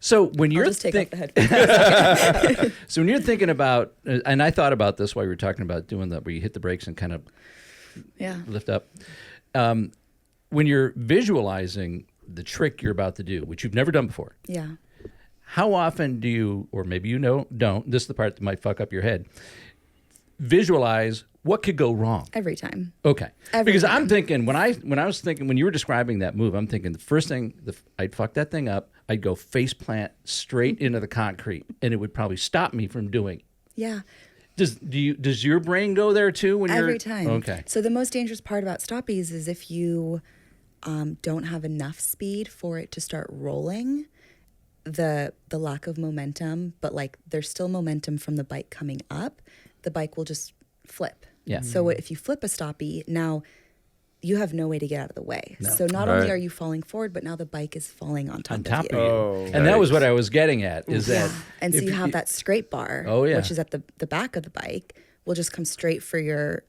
So when you're I'll just take off the headphones. so when you're thinking about, and I thought about this while you were talking about doing that, where you hit the brakes and kind of Yeah. lift up. When you're visualizing the trick you're about to do, which you've never done before, Yeah. how often do you, or maybe you don't, this is the part that might fuck up your head, visualize what could go wrong? Every time. Okay. Every Because time. I'm thinking, when I was thinking, when you were describing that move, I'm thinking the first thing, I'd fuck that thing up, I'd go face plant straight into the concrete, and it would probably stop me from doing. Yeah. Does your brain go there too when you're Every time. Okay. So the most dangerous part about stoppies is if you don't have enough speed for it to start rolling, the lack of momentum, but like there's still momentum from the bike coming up, the bike will just flip. Yeah. So if you flip a stoppie, now you have no way to get out of the way. No. So not Right. only are you falling forward, but now the bike is falling on top, On top of you. Oh. And that was what I was getting at, is Yeah. that And so if you have that scrape bar, Oh, yeah. which is at the back of the bike, will just come straight for your,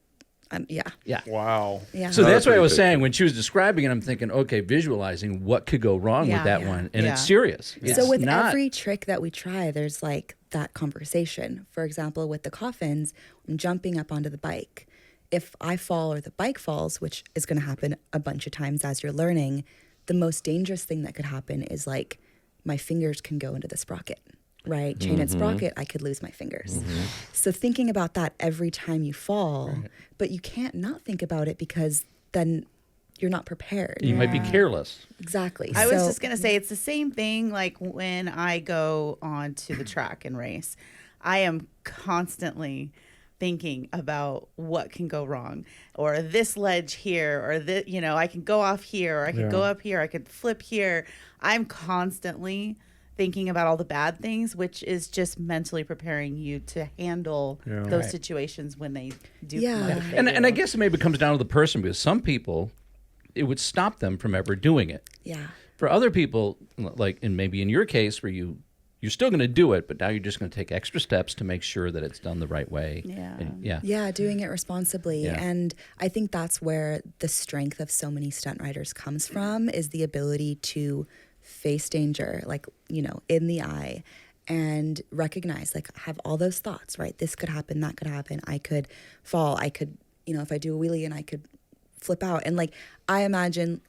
yeah. Yeah. Wow. Yeah. So that's what I pretty was big. saying when she was describing it. I'm thinking, okay, visualizing what could go wrong with Yeah. that Yeah. one, and Yeah. it's serious. So It's with not, every trick that we try, there's like that conversation. For example, with the coffins, I'm jumping up onto the bike. If I fall or the bike falls, which is going to happen a bunch of times as you're learning, the most dangerous thing that could happen is like my fingers can go into the sprocket, right? Chain and sprocket, I could lose my fingers. So thinking about that every time you fall, but you can't not think about it because then you're not prepared. you might be careless. Exactly. I was So- just going to say it's the same thing like when I go onto the track and race. I am constantly thinking about what can go wrong, or this ledge here, or this, I can go off here, or I could go up here, I could flip here. I'm constantly thinking about all the bad things, which is just mentally preparing you to handle those Right. situations when they do Yeah. come up. And I guess it maybe comes down to the person, because some people, it would stop them from ever doing it. yeah. For other people, like, and maybe in your case, where you're still going to do it, but now you're just going to take extra steps to make sure that it's done the right way. Yeah. And, yeah. Yeah, doing it responsibly. Yeah. And I think that's where the strength of so many stunt riders comes from, is the ability to face danger, like, in the eye, and recognize, like, have all those thoughts, right? This could happen, that could happen. I could fall. I could, if I do a wheelie and I could flip out. And like, I imagine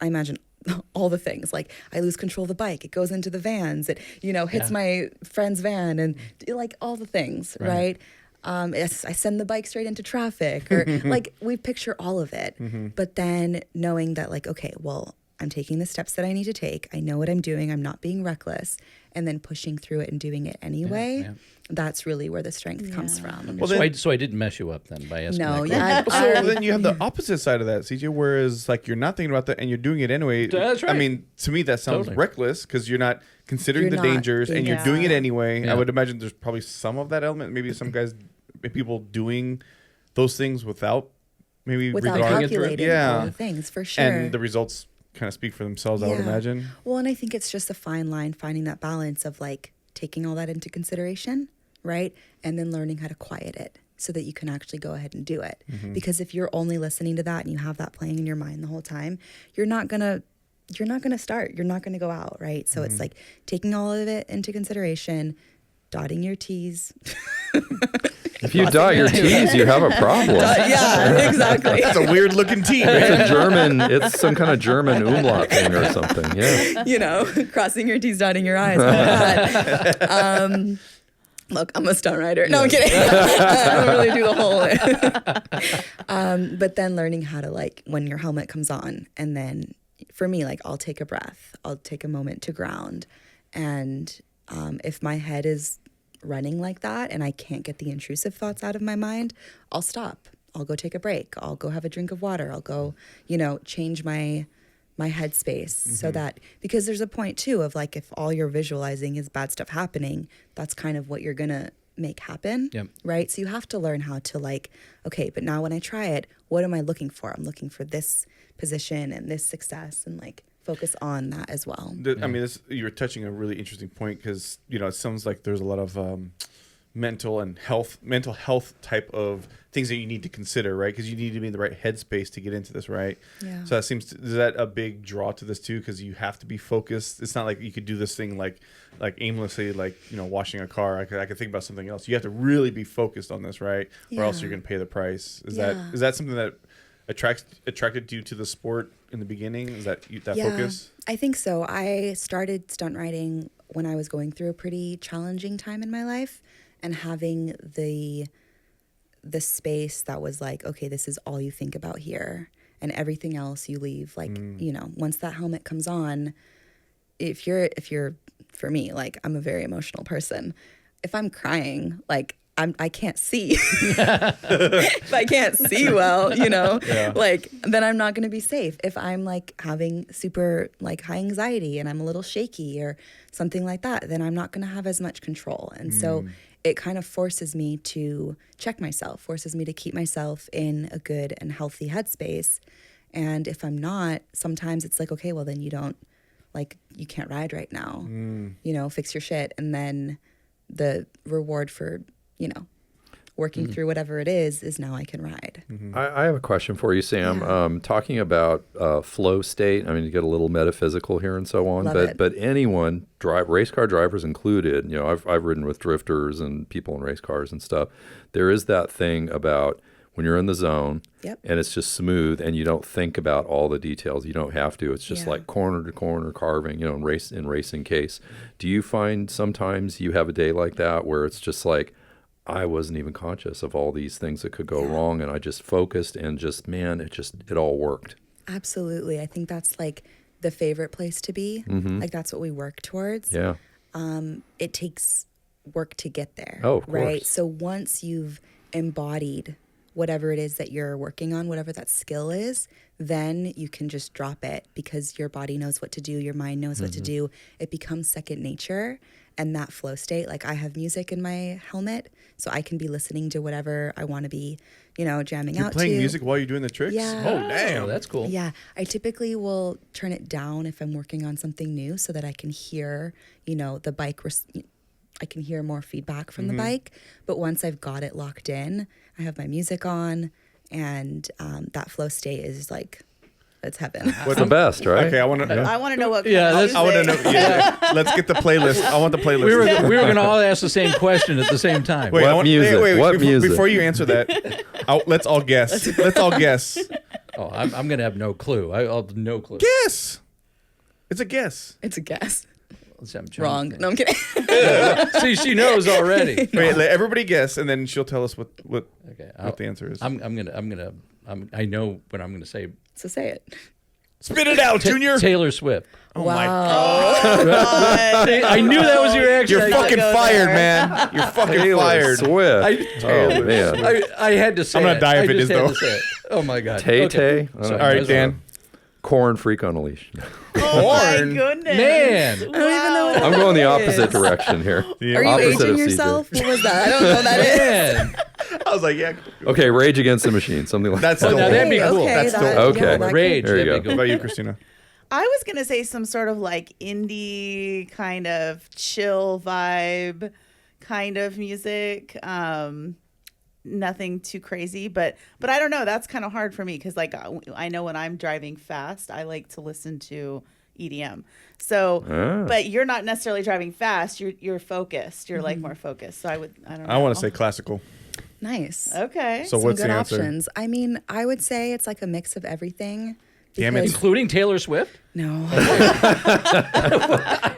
all the things, like I lose control of the bike, it goes into the vans, it hits my friend's van, and like all the things, right? I send the bike straight into traffic, or like we picture all of it. But then knowing that, like, okay, well, I'm taking the steps that I need to take, I know what I'm doing, I'm not being reckless, and then pushing through it and doing it anyway. Yeah. That's really where the strength comes from. Well, So I didn't mess you up then by asking No, that question. yeah. So then you have the opposite side of that, CJ, whereas like you're not thinking about that and you're doing it anyway. That's right. I mean, to me that sounds Totally. reckless because you're not considering You're the not dangers and you're doing it Yeah. anyway. Yeah. I would imagine there's probably some of that element. Maybe some guys, people doing those things without maybe Without regarding calculating it. Yeah. all the things, for sure. And the results kind of speak for themselves, I would Yeah. imagine. Well, and I think it's just a fine line, finding that balance of like taking all that into consideration, right? And then learning how to quiet it so that you can actually go ahead and do it. Because if you're only listening to that and you have that playing in your mind the whole time, you're not going to start. You're not going to go out, right? So it's like taking all of it into consideration, dotting your T's. If you dot your T's, you have a problem. Yeah, exactly. That's a weird looking T. It's a German. It's some kind of German umlaut thing or something. Yeah. You know, crossing your T's, dotting your I's. All that. Look, I'm a stunt rider. No, I'm kidding. I don't really do the whole. But then learning how to, like, when your helmet comes on, and then for me, like, I'll take a breath. I'll take a moment to ground. And if my head is running like that and I can't get the intrusive thoughts out of my mind, I'll stop. I'll go take a break. I'll go have a drink of water. I'll go, you know, change my headspace so that, because there's a point too of like, if all you're visualizing is bad stuff happening, that's kind of what you're gonna make happen. Yep. Right? So you have to learn how to, like, okay, but now when I try it, what am I looking for? I'm looking for this position and this success, and like focus on that as well. I mean, you're touching a really interesting point, because, you know, it sounds like there's a lot of mental health type of things that you need to consider, right? Because you need to be in the right headspace to get into this, right? Yeah. So is that a big draw to this too? Because you have to be focused. It's not like you could do this thing like aimlessly, like, you know, washing a car. I could think about something else. You have to really be focused on this, right? Yeah. Or else you're gonna pay the price. Is Yeah. that something that attracted you to the sport in the beginning? Is that focus? I think so. I started stunt riding when I was going through a pretty challenging time in my life, and having the space that was like, okay, this is all you think about here, and everything else you leave. Like, you know, once that helmet comes on, if you're for me, like, I'm a very emotional person. If I'm crying, like, I can't see. If I can't see well, you know, like, then I'm not going to be safe. If I'm like having super like high anxiety and I'm a little shaky or something like that, then I'm not going to have as much control. And so it kind of forces me to check myself, forces me to keep myself in a good and healthy headspace. And if I'm not, sometimes it's like, okay, well, then you can't ride right now, you know, fix your shit. And then the reward for, you know, working through whatever it is now I can ride. I have a question for you, Sam. Yeah. Talking about flow state, I mean, you get a little metaphysical here and so on, Love it. but anyone, race car drivers included, you know, I've ridden with drifters and people in race cars and stuff. There is that thing about when you're in the zone and it's just smooth and you don't think about all the details. You don't have to. It's just like corner to corner carving, you know, in racing case. Do you find sometimes you have a day like that where it's just like, I wasn't even conscious of all these things that could go wrong, and I just focused and just, man, it all worked. Absolutely. I think that's like the favorite place to be. Like, that's what we work towards. Yeah. It takes work to get there. Oh, of right? course. So once you've embodied whatever it is that you're working on, whatever that skill is, then you can just drop it, because your body knows what to do, your mind knows what to do. It becomes second nature. And that flow state, like, I have music in my helmet, so I can be listening to whatever I want to be, you know, jamming out to. You're playing music while you're doing the tricks? Yeah. Oh, damn. Oh, that's cool. Yeah, I typically will turn it down if I'm working on something new, so that I can hear, you know, the bike. I can hear more feedback from the bike. But once I've got it locked in, I have my music on, and that flow state is like, it's heaven. It's the best, right? Okay, I want to. I want to know what. Yeah, kind of I want to music. know. Yeah, let's get the playlist. I want the playlist. We were going to all ask the same question at the same time. Wait, What music? What before, music? Before you answer that, let's all guess. Let's all guess. Oh, I'm going to have no clue. I'll have no clue. Guess. It's a guess. It's a guess. I'm trying Wrong. to No, I'm kidding. think. See, she knows already. Wait, let everybody guess, and then she'll tell us what Okay, the answer is. I know what I'm gonna say. So say it. Spit it out, Junior. Taylor Swift. Oh my God. I knew that was your reaction. You're I- fucking go fired, there. man. You're fucking Taylor fired. Swift. Oh, man. I had to say I'm gonna it. die if I it just is, had though. to say it. Oh my god. Tay-Tay? Okay. I don't Sorry, know. All right, guys. Dan. Corn freak on a leash. Oh my Corn. goodness. Man. I don't even know what I'm that going the is. opposite direction here. Yeah. Are you Opposite of aging CJ. yourself? What was that? I don't know what that is. Man. I was like, yeah. Okay, Rage Against the Machine, something like That's that. still now that'd be cool. Okay, That's that, still- Okay. yeah, that Rage. There you that'd go. be What cool. about you, Christina? I was gonna say some sort of like indie kind of chill vibe kind of music. Nothing too crazy, but I don't know. That's kind of hard for me because like I know when I'm driving fast, I like to listen to, EDM. So, but you're not necessarily driving fast. You're focused. You're like more focused. So I don't know. I want to say classical. Nice. Okay. So Some what's good the answer? options. I mean, I would say it's like a mix of everything. Damn it. because- Including Taylor Swift? No.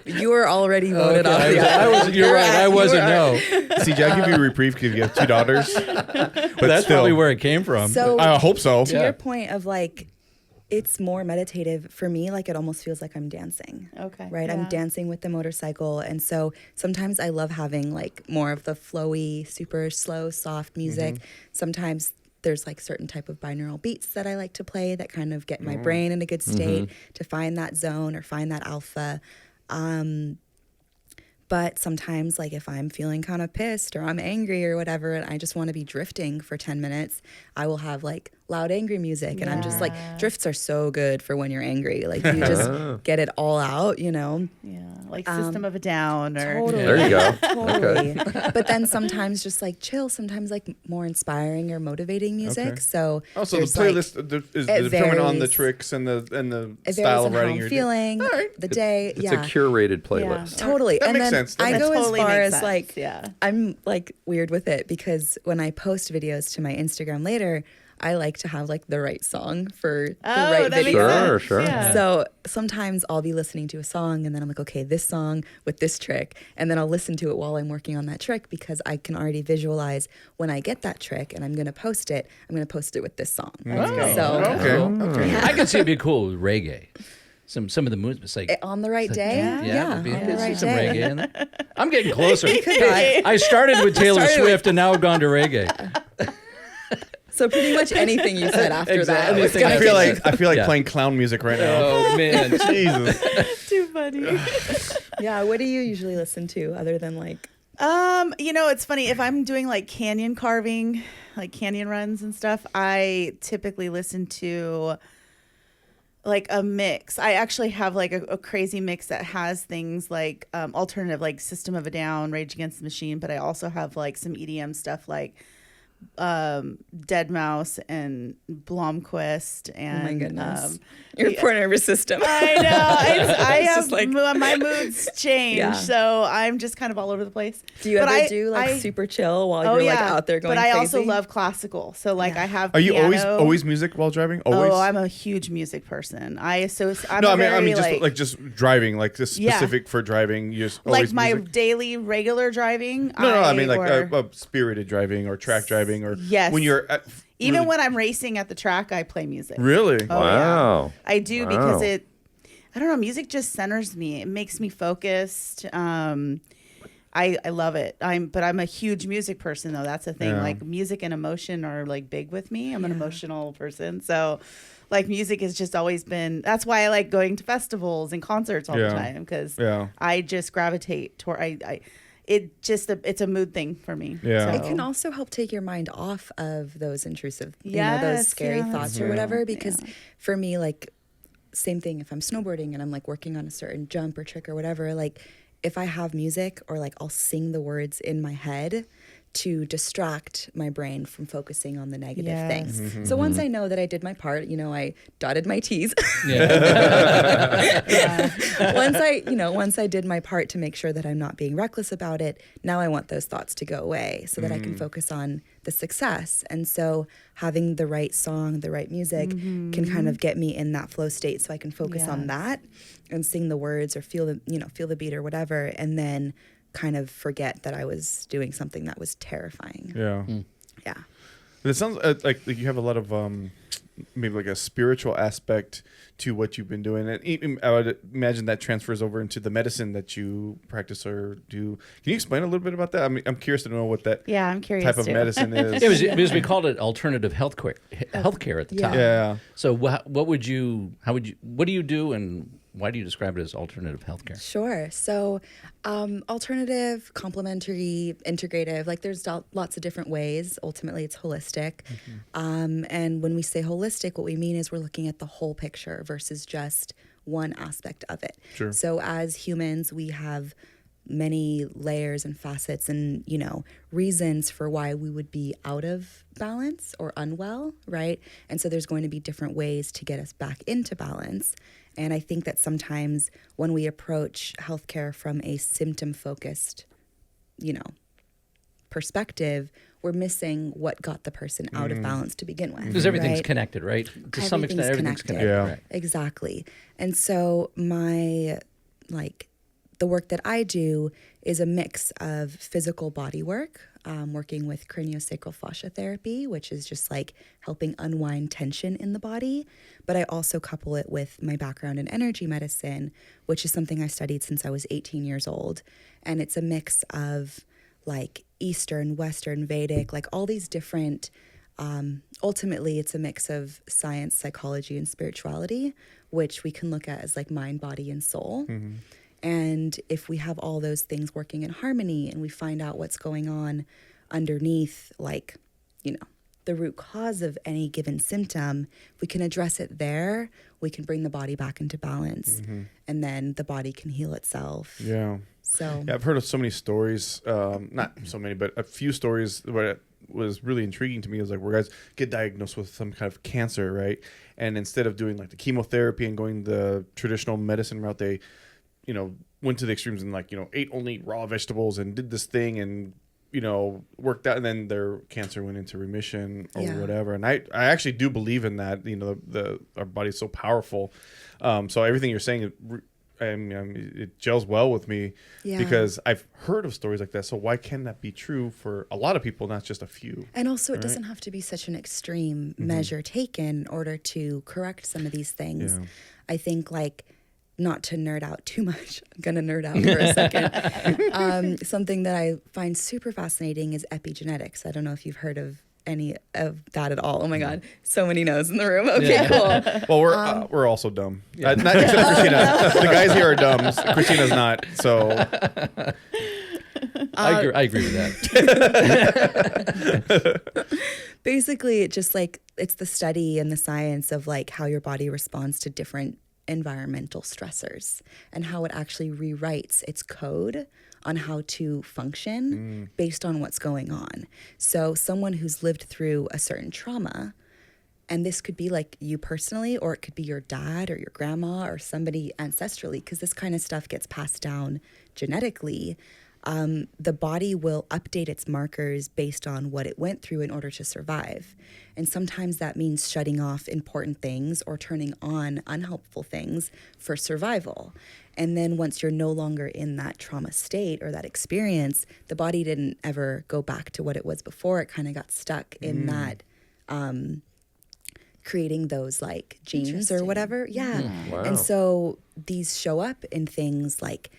You were already voted off the I was, you're right. I wasn't, no. CJ, I'll give you a reprieve because you have 2 daughters. But that's still. probably where it came from. So I hope so. to your point of like, it's more meditative for me. Like it almost feels like I'm dancing. Okay. Right. I'm Yeah. dancing with the motorcycle. And so sometimes I love having like more of the flowy, super slow, soft music. Sometimes there's like certain type of binaural beats that I like to play that kind of get my brain in a good state to find that zone or find that alpha. But sometimes, like if I'm feeling kind of pissed or I'm angry or whatever, and I just want to be drifting for 10 minutes, I will have like loud, angry music. And I'm just like, drifts are so good for when you're angry. Like you just get it all out, you know? Yeah. Like System of a Down or. Totally. There you go. Totally. But then sometimes just like chill, sometimes like more inspiring or motivating music. Okay. So Also, the there's, like, playlist is it determined on the varies. tricks and the it style varies of on how writing I'm you're feeling, All right. the day. It's yeah. a curated playlist. Totally. That And makes then sense. That I makes go totally as far makes as sense. like, Yeah. I'm like weird with it because when I post videos to my Instagram later, I like to have like the right song for the right that makes video. sense. Sure. Yeah. So sometimes I'll be listening to a song and then I'm like, okay, this song with this trick. And then I'll listen to it while I'm working on that trick because I can already visualize when I get that trick and I'm going to post it with this song. great. So Okay. I could see it be cool with reggae. Some of the moves, it's like on the right day, it'd be- on I the could see right some day. reggae in there. I'm getting closer. I- I started with Taylor Started with- Swift and now I've gone to reggae. So pretty much anything you said after that. Exactly. was Anything gonna I be- feel like Yeah. playing clown music right now. Oh, man. Jesus. Too funny. Yeah, what do you usually listen to other than like It's funny if I'm doing like canyon carving, like canyon runs and stuff, I typically listen to like a mix. I actually have like a crazy mix that has things like alternative, like System of a Down, Rage Against the Machine, but I also have like some EDM stuff like Deadmau5 and Blomqvist and oh my goodness. Your poor nervous system. I know. I It's have just like- my moods change, Yeah. so I'm just kind of all over the place. Do you But ever I- do like I- super chill while you're like out there going but I crazy? also love classical. So like I have. Are you piano. always music while driving? Always? Oh, I'm a huge music person. I'm no, a I mean very, just like just driving, like just Yeah. specific for driving. You just like always my music? daily regular driving. No, I mean like or- spirited driving or track driving or Yes. when you're at, even really, when I'm racing at the track, I play music. really. Oh, Wow. yeah. I do Wow. because I don't know, music just centers me. It makes me focused. I love it. But I'm a huge music person though. That's the thing. Yeah. Like music and emotion are like big with me. I'm an emotional person. So like music has just always been, that's why I like going to festivals and concerts all the Yeah. time because Yeah. I just gravitate toward, it's a mood thing for me. Yeah. It can also help take your mind off of those intrusive, those Yes, scary yeah, thoughts that's or true. whatever. Because for me, like, same thing if I'm snowboarding and I'm like working on a certain jump or trick or whatever, like, if I have music or like I'll sing the words in my head to distract my brain from focusing on the negative Yes. things. Mm-hmm. So once I know that I did my part, I dotted my T's. Once I did my part to make sure that I'm not being reckless about it, now I want those thoughts to go away so that I can focus on the success. And so having the right song, the right music can kind of get me in that flow state so I can focus on Yes. that and sing the words or feel the beat or whatever, and then kind of forget that I was doing something that was terrifying. Yeah. Yeah. It sounds like you have a lot of maybe like a spiritual aspect to what you've been doing, and even, I would imagine that transfers over into the medicine that you practice or do. Can you explain a little bit about that? I'm curious to know what that I'm curious type of too. medicine is. It was because we called it alternative healthcare at the time. Yeah. So what do you do and why do you describe it as alternative healthcare? Sure. So, alternative, complementary, integrative, like there's lots of different ways. Ultimately, it's holistic. And when we say holistic, what we mean is we're looking at the whole picture versus just one aspect of it. Sure. So as humans, we have many layers and facets and, you know, reasons for why we would be out of balance or unwell, right? And so there's going to be different ways to get us back into balance. And I think that sometimes when we approach healthcare from a symptom-focused, you know, perspective, we're missing what got the person out of balance to begin with. Because everything's right? connected, right? To some extent, everything's connected. Yeah. Right. Exactly. And so my, like, the work that I do is a mix of physical body work, working with craniosacral fascia therapy, which is just like helping unwind tension in the body. But I also couple it with my background in energy medicine, which is something I studied since I was 18 years old. And it's a mix of like Eastern, Western, Vedic, like all these different, ultimately it's a mix of science, psychology, and spirituality, which we can look at as like mind, body, and soul. And if we have all those things working in harmony and we find out what's going on underneath, like, you know, the root cause of any given symptom, we can address it there, we can bring the body back into balance, and then the body can heal itself. Yeah. So Yeah, I've heard of so many stories, not so many, but a few stories where it was really intriguing to me. It was like where guys get diagnosed with some kind of cancer, right? And instead of doing like the chemotherapy and going the traditional medicine route, they, you know, went to the extremes and like, you know, ate only raw vegetables and did this thing and, you know, worked out, and then their cancer went into remission or whatever. And I actually do believe in that. You know, our body's so powerful. So everything you're saying, it gels well with me because I've heard of stories like that. So why can that be true for a lot of people, not just a few? And also, it doesn't have to be such an extreme measure taken in order to correct some of these things. Yeah. I think, like, not to nerd out too much, I'm going to nerd out for a second. Something that I find super fascinating is epigenetics. I don't know if you've heard of any of that at all. Oh my God, so many no's in the room. Okay, cool. Well, we're also dumb. Not except Christina. The guys here are dumb. Christina's not. So I agree with that. basically, it just like it's the study and the science of like how your body responds to different environmental stressors and how it actually rewrites its code on how to function based on what's going on. So someone who's lived through a certain trauma, and this could be like you personally, or it could be your dad or your grandma or somebody ancestrally, because this kind of stuff gets passed down genetically. The body will update its markers based on what it went through in order to survive. And sometimes that means shutting off important things or turning on unhelpful things for survival. And then once you're no longer in that trauma state or that experience, the body didn't ever go back to what it was before. It kind of got stuck in that creating those like genes or whatever. Yeah. Wow. And so these show up in things like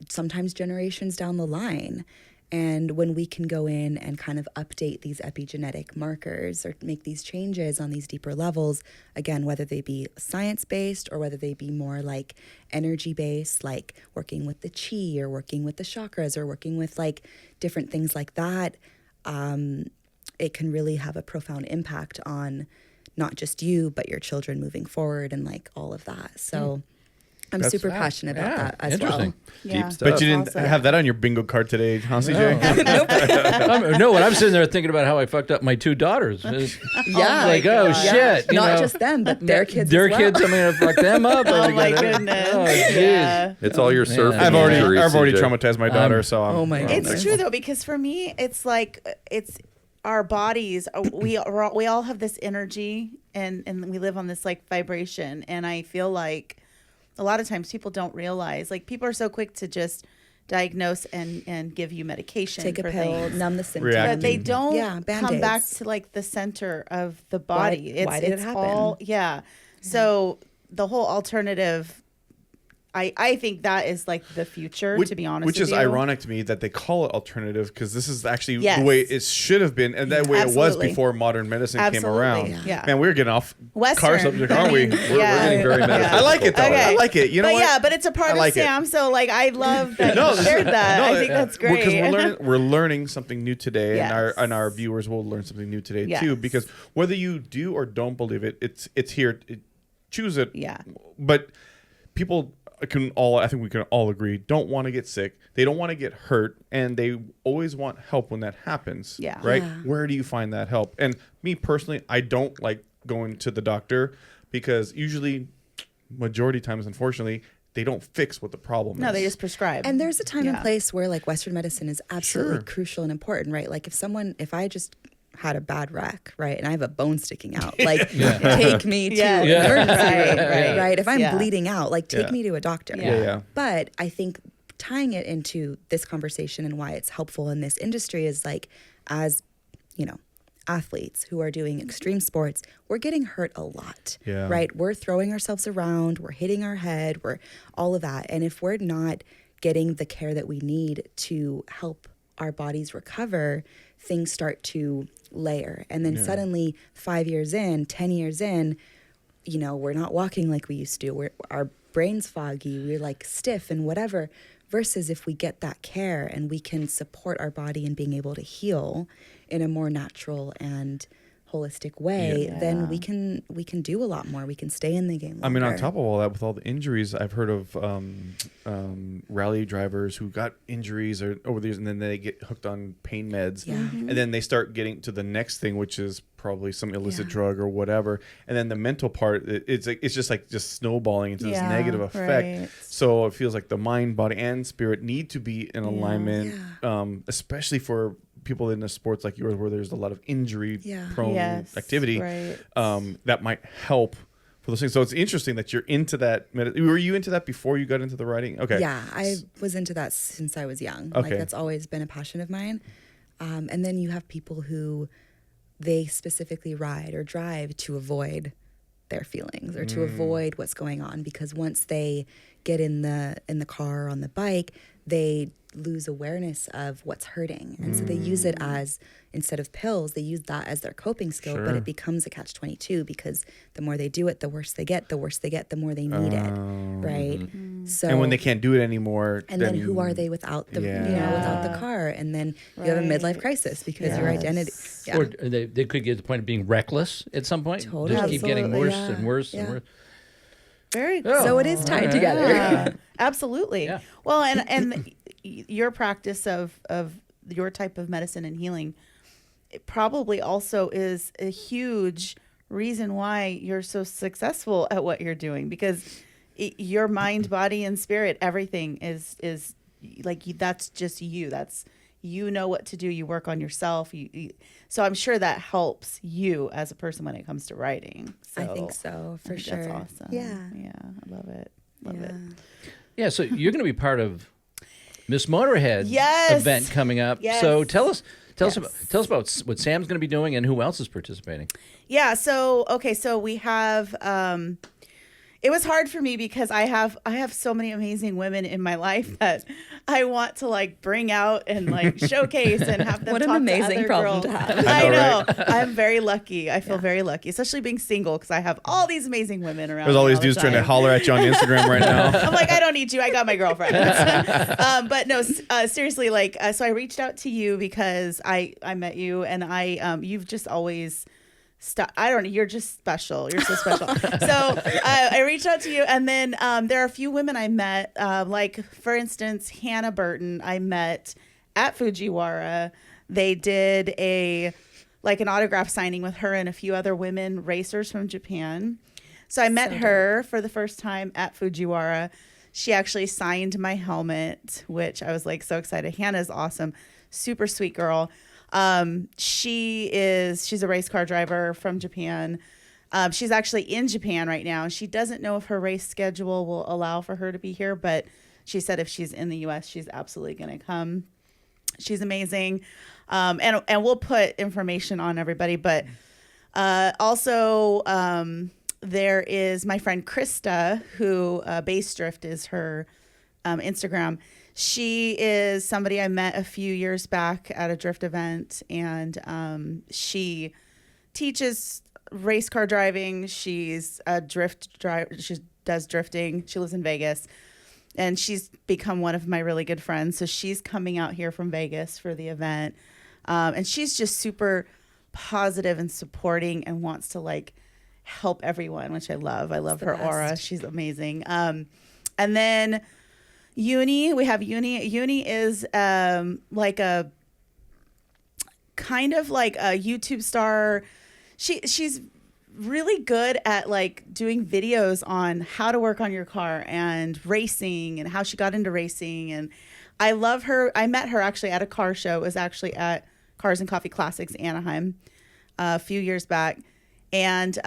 sometimes generations down the line. And when we can go in and kind of update these epigenetic markers or make these changes on these deeper levels, again, whether they be science-based or whether they be more like energy-based, like working with the chi or working with the chakras or working with like different things like that, it can really have a profound impact on not just you, but your children moving forward and like all of that. So I'm super passionate about that as well. Interesting. Deep stuff. but you didn't have that on your bingo card today, huh, CJ? No, when I'm sitting there thinking about how I fucked up my two daughters. Yeah. Like, oh, shit. You Not know, just them, but their kids Their as well. kids, I'm going to fuck them up. Oh my goodness. Oh, geez. Yeah. It's all your surfing. I've injuries, I've already CJ. traumatized my daughter, so I'm, Oh my I'm goodness. It's true though, because for me, it's like it's our bodies. We all have this energy, and we live on this like vibration. And I feel like a lot of times people don't realize, like people are so quick to just diagnose and give you medication, Take a for pill, things. numb the symptoms. React. But they don't come Band-Aids. back to like the center of the body. Why did it happen? All, So the whole alternative, I think that is like the future, to be honest Which with is you. ironic to me that they call it alternative, because this is actually Yes. the way it should have been, and that way it was Absolutely. before modern medicine came Absolutely. around. Yeah. Man, we're getting off Western. car subject, aren't we? I mean, We're getting very medical. I like it though. Okay. I like it. You know but what? yeah, but it's a part I of like it. Sam, so like I love that No, you shared that. I think that's great. Because we're learning something new today, Yes. and our viewers will learn something new today too. Yes. Because whether you do or don't believe it, it's here. Choose it. Yeah. But people I think we can all agree, don't want to get sick. They don't want to get hurt, and they always want help when that happens. Yeah. Right? Yeah. Where do you find that help? And me personally, I don't like going to the doctor because usually, majority times, unfortunately, they don't fix what the problem is. No, they just prescribe. And there's a time and Yeah. place where like Western medicine is absolutely Sure. crucial and important, right? Like if I just had a bad wreck, right, and I have a bone sticking out, like take me to Yeah. an Yeah. emergency room, Right. right? If I'm Yeah. bleeding out, like take Yeah. me to a doctor. Yeah. But I think tying it into this conversation and why it's helpful in this industry is like, as you know, athletes who are doing extreme sports, we're getting hurt a lot, Yeah. right? We're throwing ourselves around, we're hitting our head, we're all of that. And if we're not getting the care that we need to help our bodies recover, things start to layer. And then suddenly 5 years in, 10 years in, you know, we're not walking like we used to. Our brain's foggy, we're like stiff and whatever. Versus if we get that care and we can support our body in being able to heal in a more natural and holistic way, then we can do a lot more. We can stay in the game longer. I mean, on top of all that, with all the injuries, I've heard of rally drivers who got injuries over the years, and then they get hooked on pain meds, and then they start getting to the next thing, which is probably some illicit drug or whatever, and then the mental part, it's just snowballing into this negative effect. right. So it feels like the mind, body, and spirit need to be in alignment, especially for people in the sports like yours where there's a lot of injury prone Yes, activity. right. That might help for those things. So it's interesting that you're into that. Were you into that before you got into the writing? Okay. Yeah, I was into that since I was young. Okay. Like that's always been a passion of mine. And then you have people who they specifically ride or drive to avoid their feelings or to avoid what's going on, because once they get in the car or on the bike, they lose awareness of what's hurting. And so they use it as, instead of pills, they use that as their coping skill, but it becomes a catch-22 because the more they do it, the worse they get, the more they need it, right? So And when they can't do it anymore, and then who are they without the without the car? And then you have a midlife crisis because your identity. Yeah. Or they could get to the point of being reckless at some point. Totally. Just keep getting Absolutely, worse yeah. and worse Yeah. and worse. Very Oh. So it is tied together. Yeah, absolutely. Yeah. Well, and your practice of your type of medicine and healing, it probably also is a huge reason why you're so successful at what you're doing, because your mind, body, and spirit, everything is like that's just you. That's, you know what to do. You work on yourself. So I'm sure that helps you as a person when it comes to writing. So I think so, for sure. That's awesome. Yeah. Yeah. I love it. Love it. Yeah, so you're going to be part of Miss Motorhead Yes. event coming up. Yes. So tell us Yes. about what Sam's going to be doing and who else is participating. Yeah. So, okay. So we have, it was hard for me because I have so many amazing women in my life that I want to like bring out and like showcase and have them What an talk amazing to other problem girls. to have. I know, know. I'm very lucky. I feel very lucky, especially being single, because I have all these amazing women around. There's all me these the dudes trying to time. holler at you on Instagram right now. I'm like, I don't need you. I got my girlfriend. But no, seriously, like, so I reached out to you because I met you, and you've just always you're just special. You're so special. So I reached out to you, and then there are a few women I met, like for instance, Hannah Burton. I met at Fujiwara. They did an autograph signing with her and a few other women racers from Japan. So I met her for the first time at Fujiwara. She actually signed my helmet, which I was like so excited. Hannah's awesome, super sweet girl. She's a race car driver from Japan. She's actually in Japan right now. She doesn't know if her race schedule will allow for her to be here, but she said if she's in the US, she's absolutely going to come. She's amazing. And we'll put information on everybody, but also there is my friend Krista, who Base Drift is her Instagram. She is somebody I met a few years back at a drift event, and she teaches race car driving. She's a drift driver. She does drifting. She lives in Vegas, and she's become one of my really good friends. So she's coming out here from Vegas for the event, and she's just super positive and supporting and wants to like help everyone, which I love. I love her aura. She's amazing. And then Uni, we have Uni. Uni is like a kind of like a YouTube star. She's really good at like doing videos on how to work on your car and racing and how she got into racing. And I love her. I met her actually at a car show. It was actually at Cars and Coffee Classics Anaheim a few years back. And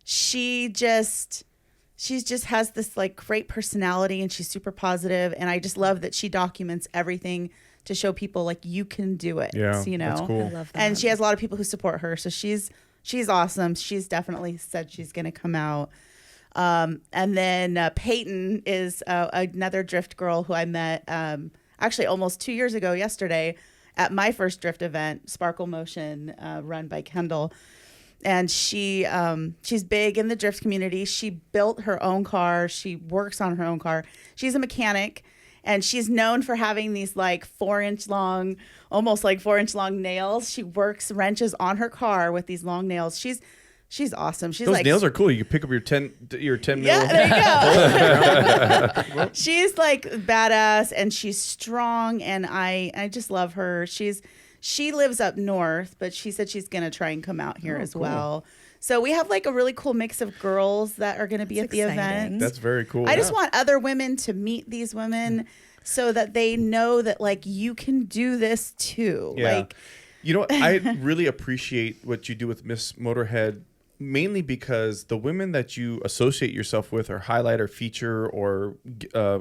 she just has this like great personality, and she's super positive. And I just love that she documents everything to show people like you can do it. Yeah, you know, that's cool. I love that. And she has a lot of people who support her. So she's awesome. She's definitely said she's going to come out. And then Peyton is another drift girl who I met actually almost 2 years ago yesterday at my first drift event, Sparkle Motion, run by Kendall. And she's big in the drift community. She built her own car. She works on her own car. She's a mechanic. And she's known for having these like 4-inch long, almost like 4-inch long nails. She works wrenches on her car with these long nails. She's awesome. She's Those like, nails are cool. You can pick up your 10 yeah, mil. there you go. She's like badass, and she's strong, and I just love her. She lives up north, but she said she's gonna try and come out here as well. So we have like a really cool mix of girls that are going to be at the event. That's very cool. I just want other women to meet these women so that they know that like you can do this too. Yeah. Like, you know what? I really appreciate what you do with Miss Motorhead, mainly because the women that you associate yourself with or highlight or feature or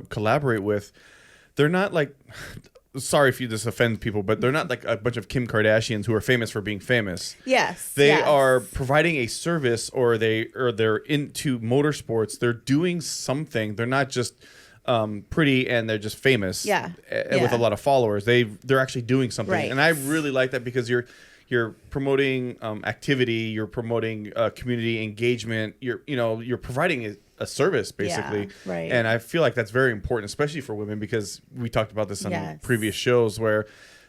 collaborate with, they're not like... Sorry if you just offend people, but they're not like a bunch of Kim Kardashians who are famous for being famous. yes. They yes. are providing a service, or they're into motorsports. They're doing something. They're not just pretty and they're just famous. Yeah. With a lot of followers. They're actually doing something. Right. And I really like that because you're promoting activity, you're promoting community engagement, you're providing a service basically. Yeah, right. And I feel like that's very important, especially for women, because we talked about this on Yes. previous shows where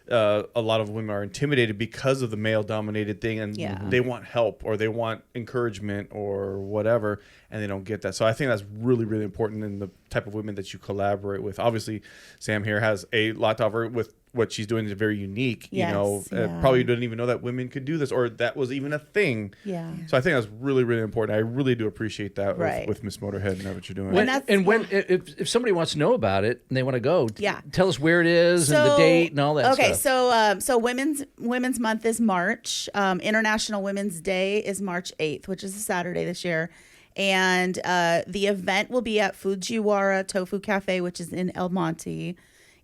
a lot of women are intimidated because of the male dominated thing, and Yeah. they want help or they want encouragement or whatever, and they don't get that. So I think that's really, really important in the type of women that you collaborate with. Obviously, Sam here has a lot to offer with what she's doing is very unique. Yes, yeah. Probably didn't even know that women could do this or that was even a thing. Yeah. So I think that's really, really important. I really do appreciate that Right. with Miss Motorhead and what you're doing. If somebody wants to know about it and they want to go, Yeah. tell us where it is and the date and all that okay, stuff. so Women's Month is March. International Women's Day is March 8th, which is a Saturday this year. And the event will be at Fujiwara Tofu Cafe, which is in El Monte.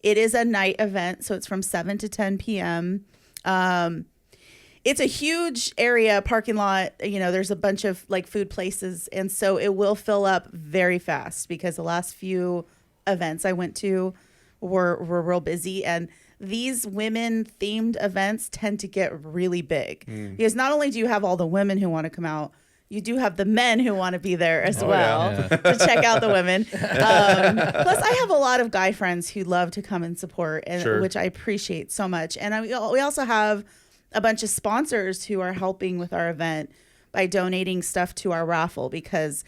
It is a night event, so it's from 7 to 10 p.m. It's a huge area, parking lot. There's a bunch of like food places, and so it will fill up very fast because the last few events I went to were real busy, and these women-themed events tend to get really big because not only do you have all the women who want to come out, you do have the men who want to be there as well to check out the women. Plus, I have a lot of guy friends who love to come and support, and which I appreciate so much. And we also have a bunch of sponsors who are helping with our event by donating stuff to our raffle, because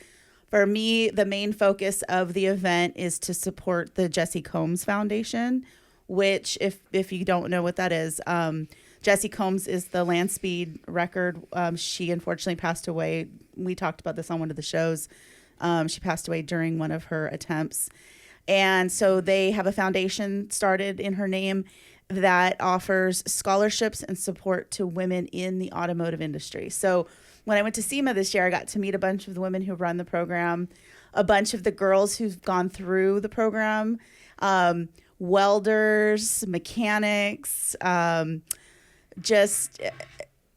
for me, the main focus of the event is to support the Jessi Combs Foundation, which, if you don't know what that is, Jessi Combs is the land speed record. She unfortunately passed away. We talked about this on one of the shows. She passed away during one of her attempts. And so they have a foundation started in her name that offers scholarships and support to women in the automotive industry. So when I went to SEMA this year, I got to meet a bunch of the women who run the program, a bunch of the girls who've gone through the program, welders, mechanics, just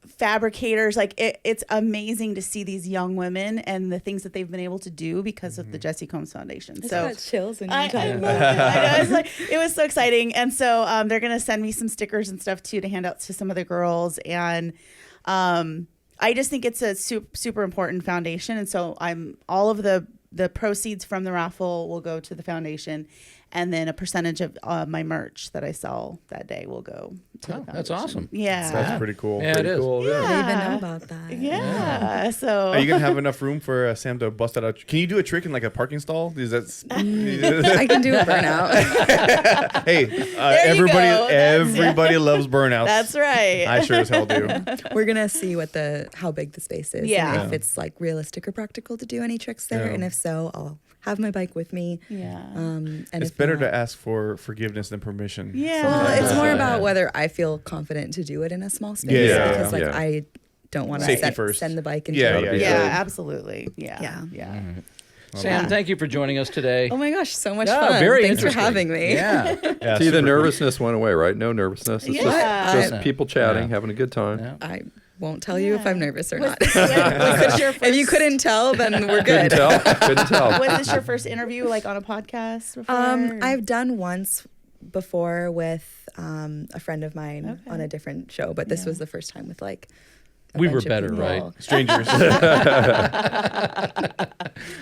fabricators. Like it's amazing to see these young women and the things that they've been able to do because of the Jessi Combs Foundation. I So got chills when you I talk love about it. I know, it was so exciting. And so they're going to send me some stickers and stuff too to hand out to some of the girls. And I just think it's a super important foundation. And so all of the proceeds from the raffle will go to the foundation. and then a percentage of my merch that I sell that day will go to the That's foundation. awesome. Yeah. That's pretty cool. Yeah, it is. Cool. I Yeah. didn't even know about that. Yeah. So Are you gonna have enough room for Sam to bust that out? Can you do a trick in like a parking stall? Is that? I can do a burnout. Hey, you everybody, go. That's- everybody loves burnouts. that's right. I sure as hell do. We're gonna see what how big the space is. Yeah. And if it's like realistic or practical to do any tricks there, Yeah. and if so, I'll have my bike with me. Yeah. And It's if better not- to ask for forgiveness than permission. Yeah. Well, sometimes. it's more Yeah. about whether I feel confident to do it in a small space. Yeah. Because like Yeah. I don't want Safety to first. send the bike into Yeah, it. yeah, Yeah, Yeah. absolutely. Yeah. Yeah. Yeah. Sam, thank you for joining us today. Oh my gosh, so much Yeah, fun. very Thanks for interesting. having me. Yeah. Yeah, See, the super nervousness went away, right? No nervousness. It's Yeah. just people chatting, Yeah. having a good time. Yeah. I won't tell you if I'm nervous or not. Was this your If you first- couldn't tell, then we're Couldn't good. tell. Couldn't tell. Was this your first interview like on a podcast before? I've done once before with a friend of mine Okay. on a different show, but this Yeah. was the first time with like a We were bunch of better, people. right? strangers.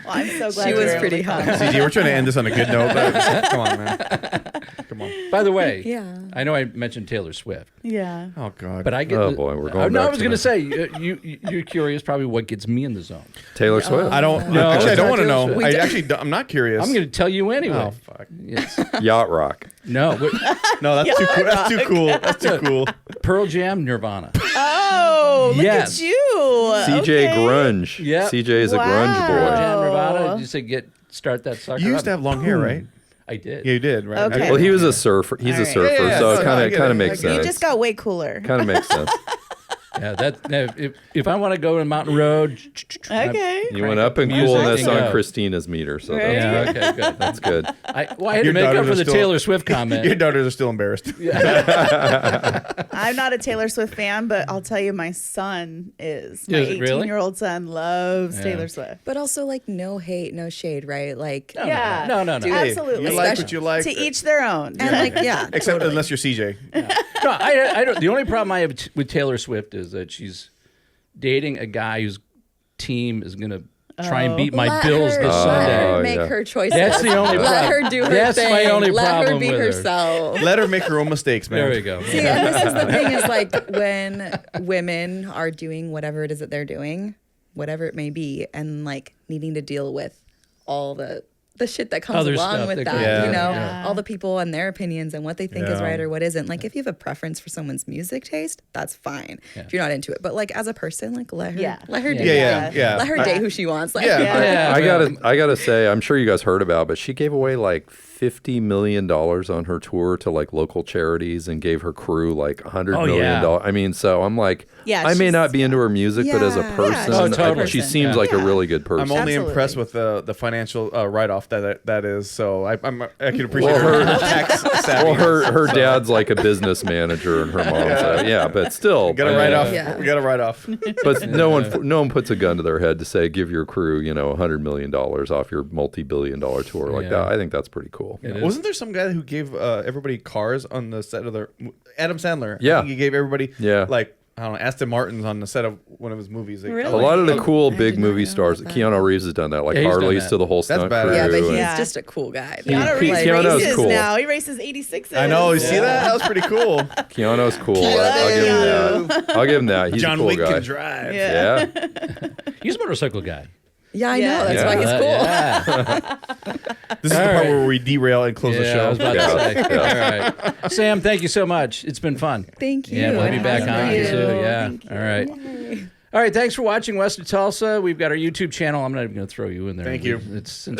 Well, I'm so glad She you was were able pretty to come. hot. CG, we're trying to end this on a good note. But come on, man. Come on. By the way, Yeah. I know I mentioned Taylor Swift, Yeah. Oh God. but I get. Oh, boy, we're going No, I back was to going to that. say you're curious probably what gets me in the zone. Taylor Swift. I don't. No, actually, I it's don't not want to Taylor know. Swift. I We actually, I'm not curious. I'm going to tell you anyway. Oh fuck. Yes. Yacht Rock. No, No, that's too cool. That's too cool. That's too cool. Pearl Jam, Nirvana. Oh, look Yes. at you. CJ Okay. Grunge. Yep. CJ is a Wow. grunge Pearl boy. Jam, Nirvana. Oh. Did you say start that sucker? You used up? to have long hair, right? I did. Yeah, you did, right? Okay. Well, he was a surfer. He's a All right. surfer, Yeah, yeah, so yeah. it No, I kind get of it. makes I get it. You sense. just got way cooler. Kind of makes sense. Yeah, if I want to go to Mountain Road, Okay. You went up in Music coolness and on go. Christina's meter, so Right. Yeah, that's, okay, good. that's good. I had to Your make up daughters for are the still- Taylor Swift comment. Your daughters are still embarrassed. I'm not a Taylor Swift fan, but I'll tell you, my son is. My Is it really? 18-year-old son loves Yeah. Taylor Swift. But also like no hate, no shade, right? Like No, Yeah. no. Hey, Absolutely. you like what you like. To each their own. and like yeah. Except totally. unless you're CJ. No, I don't. The only problem I have with Taylor Swift is that she's dating a guy whose team is going to try and beat my Let Bills her, this let Sunday. her Oh, make yeah. her choices. That's the only Let problem. her do her That's thing. my only Let problem her be with her. herself. Let her make her own mistakes, man. There we go. See, and this is the thing is like when women are doing whatever it is that they're doing, whatever it may be, and like needing to deal with all the shit that comes Other along stuff with that that, goes- Yeah. you know, Yeah. all the people and their opinions and what they think is Yeah. right or what isn't. Like if you have a preference for someone's music taste, that's fine. Yeah. If you're not into it, but like as a person, like let her do Yeah, that. yeah. Let her date who she wants. Like, Yeah. Yeah, I gotta say, I'm sure you guys heard about, but she gave away like $50 million on her tour to like local charities and gave her crew like $100 Oh, million. yeah. I mean, so I'm like, Yeah, I may she's- not be into her music, but as a Yeah. person, Yeah, she's a I- she person. seems Yeah. like a Yeah. really good person. I'm only Absolutely. impressed with the financial write-off that is. So I can appreciate Well, her tax savvy. Well, her dad's like a business manager, and her mom's yeah, but still, We got to I mean, write off. Yeah. We got to write off. But no one puts a gun to their head to say give your crew $100 million off your multi-billion-dollar tour like Yeah. that. I think that's pretty cool. It is. Wasn't there some guy who gave everybody cars on the set of Adam Sandler? I Yeah. think he gave everybody Yeah. like I don't know Aston Martins on the set of one of his movies. Like, Really? A lot of the cool I big did not movie know stars, about that. Keanu Reeves has done that, like Yeah, he's done Harleys that. to the whole That's stunt badass. crew. Yeah, but he's and- Yeah. just a cool guy. Keanu Reeves Keanu's races cool. now. He races 86. I know. You see that? That was pretty cool. Keanu's cool. I'll give him that. I'll give him that. He's John a cool Wick guy. can drive. Yeah. Yeah. He's a motorcycle guy. Yeah, I Yeah. know. That's Yeah. why he's cool. Yeah. This is All the part right. where we derail and close the Yeah, I was show. about Yeah. to say. All right. Sam, thank you so much. It's been fun. Thank you. Yeah, we'll be back Thank on you. too. Yeah. Thank All right. All right. Thanks for watching West of Tulsa. We've got our YouTube channel. I'm not even going to throw you in there. Thank you. It's since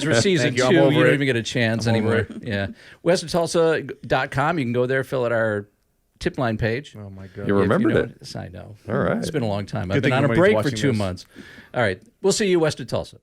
we're season Thank you. 2, I'm you over don't it. even get a chance I'm over anymore. Yeah. westoftulsa.com. You can go there, fill out our tip line page. Oh my god. You remembered know it. Yes, I know. All right. It's been a long time. Good I've been thing on a nobody's break for watching 2 this. months. All right. We'll see you west of Tulsa.